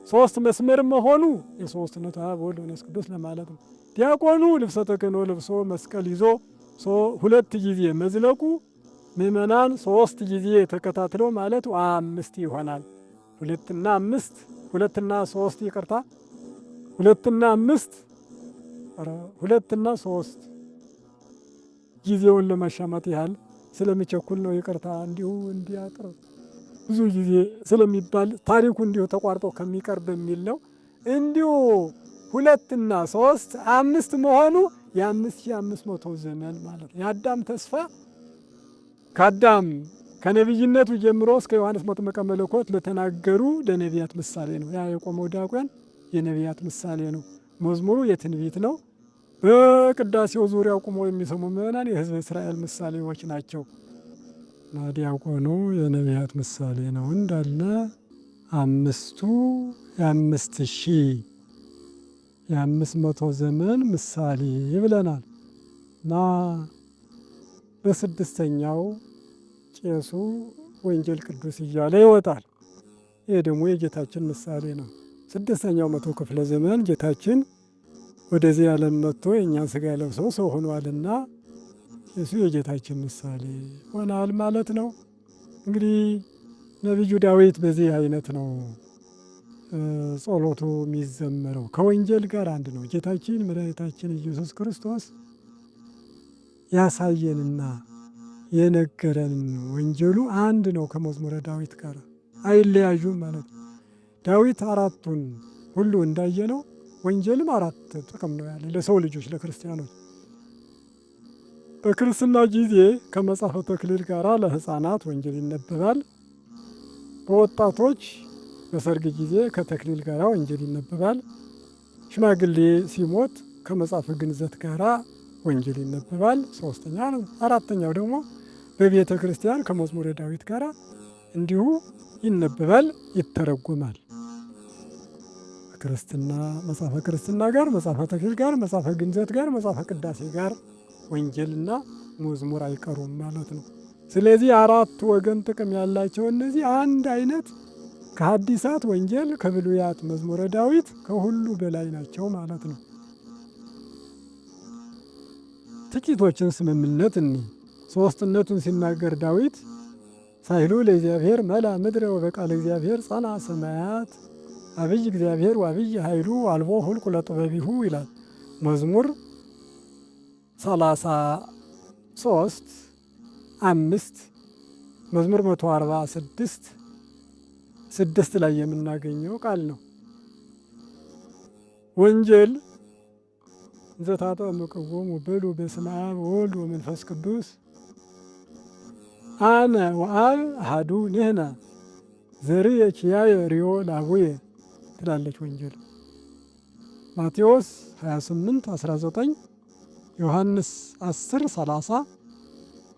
3 መስመር መሆኑ የሦስትነቱ አብ ወልድ መንፈስ ቅዱስ ለማለት ነው። ዲያቆኑ ልብሰ ተክህኖ ለብሶ መስቀል ይዞ 2 ጊዜ መዝለቁ ምእመናን 3 ጊዜ ተከታትለው ማለት 5 ይሆናል። 2 እና 3 ይቅርታ፣ 2 እና 3 ጊዜውን ለማሻማት ያህል ስለሚቸኩል ነው። ይቅርታ እንዲሁ እንዲያጥር ብዙ ጊዜ ስለሚባል ታሪኩ እንዲሁ ተቋርጦ ከሚቀርብ የሚል ነው። እንዲሁ 2 እና 3 5 መሆኑ የ5500 ዘመን ማለት ነው። የአዳም ተስፋ ከአዳም ከነቢይነቱ ጀምሮ እስከ ዮሐንስ መጥምቀ መለኮት ለተናገሩ ለነቢያት ምሳሌ ነው። ያ የቆመው ዲያቆን የነቢያት ምሳሌ ነው። መዝሙሩ የትንቢት ነው። በቅዳሴው ዙሪያ ቁሞ የሚሰሙ ምዕመናን የሕዝበ እስራኤል ምሳሌዎች ናቸው። እና ዲያቆኑ የነቢያት ምሳሌ ነው። እንዳለ 5ቱ የ5000 ዘመን ምሳሌ ይብለናል። እና በ6ኛው ቄሱ ወንጌል ቅዱስ እያለ ይወጣል። ይሄ ደግሞ የጌታችን ምሳሌ ነው። 6ኛው መቶ ክፍለ ዘመን ጌታችን ወደዚህ ዓለም መጥቶ የእኛን ሥጋ ለብሶ ሰው ሆኗልና እሱ የጌታችን ምሳሌ ሆናል ማለት ነው። እንግዲህ ነቢዩ ዳዊት በዚህ አይነት ነው ጸሎቱ የሚዘመረው። ከወንጌል ጋር አንድ ነው። ጌታችን መድኃኒታችን ኢየሱስ ክርስቶስ ያሳየንና የነገረን ወንጌሉ አንድ ነው። ከመዝሙረ ዳዊት ጋር አይለያዩም ማለት ነው። ዳዊት 4ቱን ሁሉ እንዳየነው ወንጌልም 4 ጥቅም ነው ያለ ለሰው ልጆች ለክርስቲያኖች። በክርስትና ጊዜ ከመጽሐፈ ተክሊል ጋር ለሕፃናት ወንጌል ይነበባል። በወጣቶች በሰርግ ጊዜ ከተክሊል ጋር ወንጌል ይነበባል። ሽማግሌ ሲሞት ከመጽሐፈ ግንዘት ጋር ወንጌል ይነበባል። 3ኛ ነው። 4ኛው ደግሞ በቤተ ክርስቲያን ከመዝሙረ ዳዊት ጋር እንዲሁ ይነበባል፣ ይተረጎማል። ክርስትና መጽሐፈ ክርስትና ጋር፣ መጽሐፈ ተክሊል ጋር፣ መጽሐፈ ግንዘት ጋር፣ መጽሐፈ ቅዳሴ ጋር ወንጌልና መዝሙር አይቀሩም ማለት ነው። ስለዚህ 4 ወገን ጥቅም ያላቸው እነዚህ አንድ አይነት ከሐዲሳት ወንጌል ከብሉያት መዝሙረ ዳዊት ከሁሉ በላይ ናቸው ማለት ነው። ጥቂቶችን ስምምነት ሦስትነቱን ሲናገር ዳዊት ሳይሉ ለእግዚአብሔር መላ ምድረ ወበቃለ እግዚአብሔር ጸና ሰማያት አብይ እግዚአብሔር ወአብይ ኃይሉ አልቦ ሁልቁ ለጥበቢሁ ይላል። መዝሙር 33 5 መዝሙር 146 6 ላይ የምናገኘው ቃል ነው። ወንጌል ዘታጠምቅዎሙ በሉ በስመ አብ ወወልድ ወመንፈስ ቅዱስ አነ ወአብ አሐዱ ንሕነ ዘርየ ኪያየ ርእዮ ለአቡየ ትላለች ወንጌል። ማቴዎስ 28:19 ዮሐንስ 10:30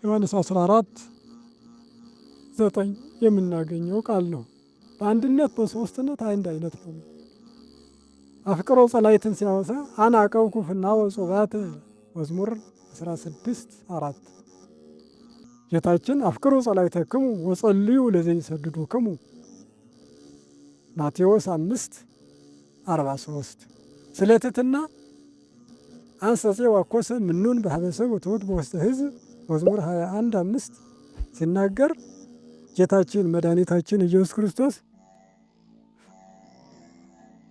ዮሐንስ 14:9 የምናገኘው ቃል ነው። በአንድነት በሦስትነት አንድ አይነት ነው። አፍቅሮ ጸላይትን ሲያወሳ አነ አቀብኩ ፍናወ ጾባት መዝሙር 16:4 ጌታችን አፍቅሩ ጸላእተክሙ ወጸልዩ ለዘይሰድዱክሙ ማቴዎስ 5:43 ስለ ትሕትና አንሰጼ ዋኮሰ ምኑን በኀበ ሰብእ ወትሑት በውስተ ሕዝብ መዝሙር 21:5 ሲናገር ጌታችን መድኃኒታችን ኢየሱስ ክርስቶስ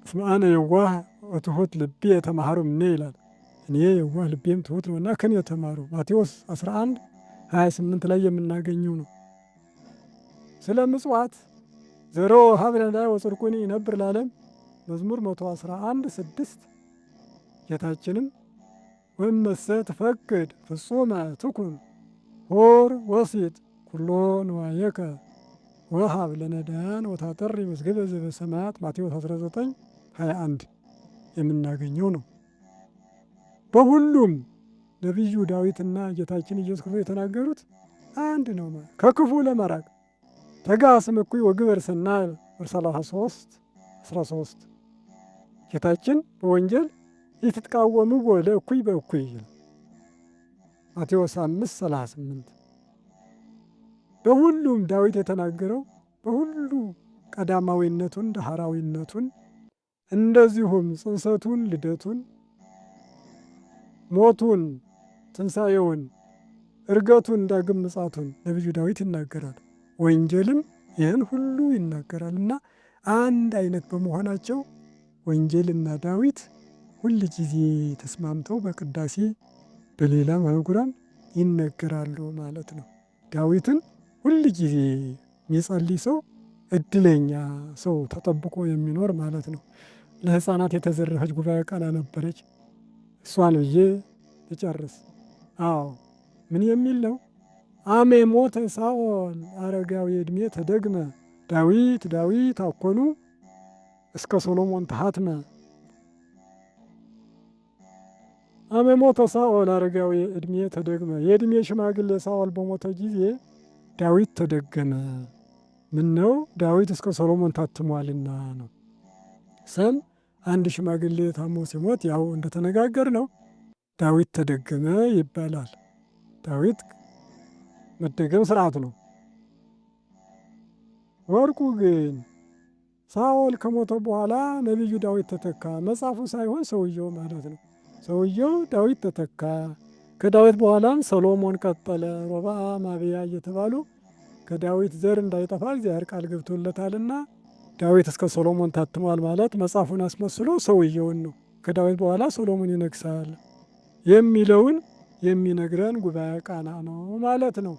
እስመ አነ የዋህ ወትሑት ልቤ ተማሃሩ እምኔ ይላል። እኔ የዋህ ልቤም ትሑት ነውና ከኔ ተማሩ ማቴዎስ 11:28 ላይ የምናገኘው ነው። ስለ ምጽዋት ዘሮ ሀብነ ላይ ወጽድቁኒ ይነብር ለዓለም መዝሙር 111:6 ጌታችንም ወእመሰ ትፈቅድ ፍጹመ ትኩን ሆር ወሲጥ ኩሎ ንዋየከ ወሀብ ለነዳያን ወታጠሪ መዝገበ ዘበሰማያት ማቴዎስ 19:21 የምናገኘው ነው። በሁሉም ነቢዩ ዳዊትና ጌታችን ኢየሱስ ክርስቶስ የተናገሩት አንድ ነው። ከክፉ ለመራቅ ተጋስም እኩይ ወግበር ሰናይ 33:13 ጌታችን በወንጌል ይትቃወምዎ ለእኩይ በእኩይ ማቴዎስ 5:38 በሁሉም ዳዊት የተናገረው በሁሉ ቀዳማዊነቱን ዳህራዊነቱን እንደዚሁም ጽንሰቱን ልደቱን ሞቱን ትንሣኤውን እርገቱን ዳግም ምጽአቱን ነቢዩ ዳዊት ይናገራል። ወንጌልም ይህን ሁሉ ይናገራል እና አንድ አይነት በመሆናቸው ወንጌልና ዳዊት ሁል ጊዜ ተስማምተው በቅዳሴ በሌላ መዝሙራን ይነገራሉ ማለት ነው። ዳዊትን ሁል ጊዜ የሚጸልይ ሰው እድለኛ ሰው ተጠብቆ የሚኖር ማለት ነው። ለሕፃናት የተዘረፈች ጉባኤ ቃና ነበረች። እሷን ብዬ ልጨርስ። አዎ ምን የሚል ነው? አሜ ሞተ ሳኦል አረጋዊ ዕድሜ ተደግመ ዳዊት ዳዊት አኮኑ እስከ ሰሎሞን ተሃትመ። አሜ ሞተ ሳኦል አረጋዊ ዕድሜ ተደግመ የዕድሜ ሽማግሌ ሳኦል በሞተ ጊዜ ዳዊት ተደገመ። ምን ነው? ዳዊት እስከ ሰሎሞን ታትሟልና ነው። ሰም አንድ ሽማግሌ ታሞ ሲሞት ያው እንደተነጋገር ነው ዳዊት ተደገመ ይባላል። ዳዊት መደገም ስርዓት ነው። ወርቁ ግን ሳኦል ከሞተ በኋላ ነቢዩ ዳዊት ተተካ። መጽሐፉ ሳይሆን ሰውየው ማለት ነው። ሰውየው ዳዊት ተተካ። ከዳዊት በኋላም ሰሎሞን ቀጠለ። ሮብዓም፣ አብያ እየተባሉ ከዳዊት ዘር እንዳይጠፋ እግዚአብሔር ቃል ገብቶለታልና ዳዊት እስከ ሰሎሞን ታትሟል ማለት መጽሐፉን አስመስሎ ሰውየውን ነው። ከዳዊት በኋላ ሰሎሞን ይነግሳል የሚለውን የሚነግረን ጉባኤ ቃና ነው ማለት ነው።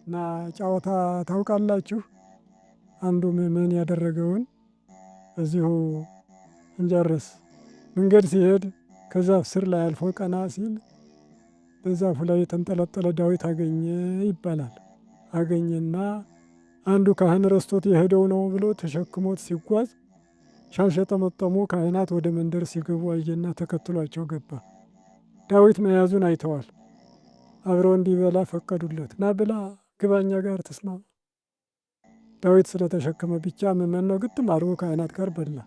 እና ጨዋታ ታውቃላችሁ። አንዱ ምዕመን ያደረገውን እዚሁ እንጨርስ። መንገድ ሲሄድ ከዛፍ ስር ላይ አልፎ ቀና ሲል በዛፉ ላይ የተንጠለጠለ ዳዊት አገኘ ይባላል። አገኘና አንዱ ካህን ረስቶት የሄደው ነው ብሎ ተሸክሞት ሲጓዝ ሻሽ የጠመጠሙ ካህናት ወደ መንደር ሲገቡ አየና ተከትሏቸው ገባ። ዳዊት መያዙን አይተዋል። አብረው እንዲበላ ፈቀዱለት። ና ብላ ግባኛ ጋር ተስማማ። ዳዊት ስለተሸከመ ብቻ ምዕመን ነው ግጥም አድርጎ ካህናት ጋር በላ።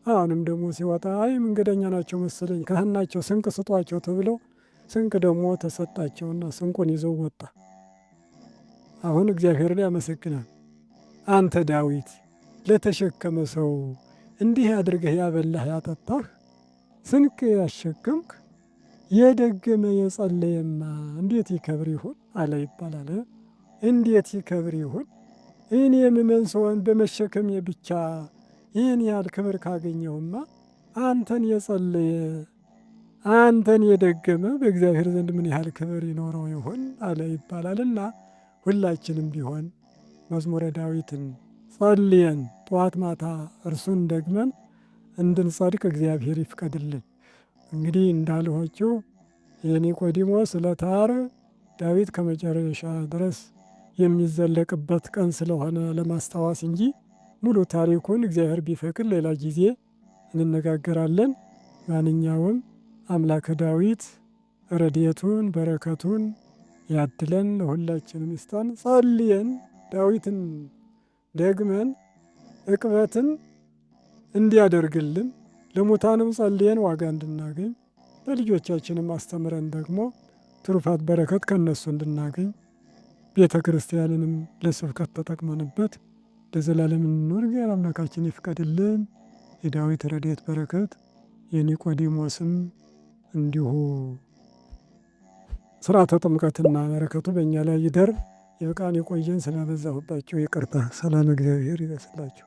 አሁንም ደግሞ ሲወጣ አይ መንገደኛ ናቸው መሰለኝ ካህን ናቸው ስንቅ ስጧቸው ተብለው ስንቅ ደግሞ ተሰጣቸውና ስንቁን ይዘው ወጣ። አሁን እግዚአብሔርን ያመሰግናል። አንተ ዳዊት ለተሸከመ ሰው እንዲህ አድርገህ ያበላህ ያጠጣህ ስንቅ ያሸከምክ የደገመ የጸለየማ እንዴት ይከብር ይሁን አለ ይባላል። እንዴት ይከብር ይሁን እኔ ምዕመን ስሆን በመሸከሜ ብቻ ይህን ያህል ክብር ካገኘውማ አንተን የጸለየ አንተን የደገመ በእግዚአብሔር ዘንድ ምን ያህል ክብር ይኖረው ይሆን አለ ይባላልና ሁላችንም ቢሆን መዝሙረ ዳዊትን ጸልየን ጠዋት ማታ እርሱን ደግመን እንድንጸድቅ እግዚአብሔር ይፍቀድልን። እንግዲህ እንዳልኋችሁ የኒቆዲሞስ ዕለተ ዓርብ ዳዊት ከመጨረሻ ድረስ የሚዘለቅበት ቀን ስለሆነ ለማስታወስ እንጂ ሙሉ ታሪኩን እግዚአብሔር ቢፈቅድ ሌላ ጊዜ እንነጋገራለን። ማንኛውም አምላከ ዳዊት ረድኤቱን በረከቱን ያድለን፣ ለሁላችንም ይስጠን። ጸልየን ዳዊትን ደግመን ዕቅበትን እንዲያደርግልን ለሙታንም ጸልየን ዋጋ እንድናገኝ በልጆቻችንም አስተምረን ደግሞ ትሩፋት በረከት ከእነሱ እንድናገኝ ቤተ ክርስቲያንንም ለስብከት ተጠቅመንበት ለዘላለም እንኖር እግዚአብሔር አምላካችን ይፍቀድልን። የዳዊት ረድኤት በረከት የኒቆዲሞስም እንዲሁ ሥርዓተ ጥምቀትና በረከቱ በእኛ ላይ ይደር። ይብቃን። የቆየን። ስለበዛሁባቸው ይቅርታ። ሰላም እግዚአብሔር ይድረስላችሁ።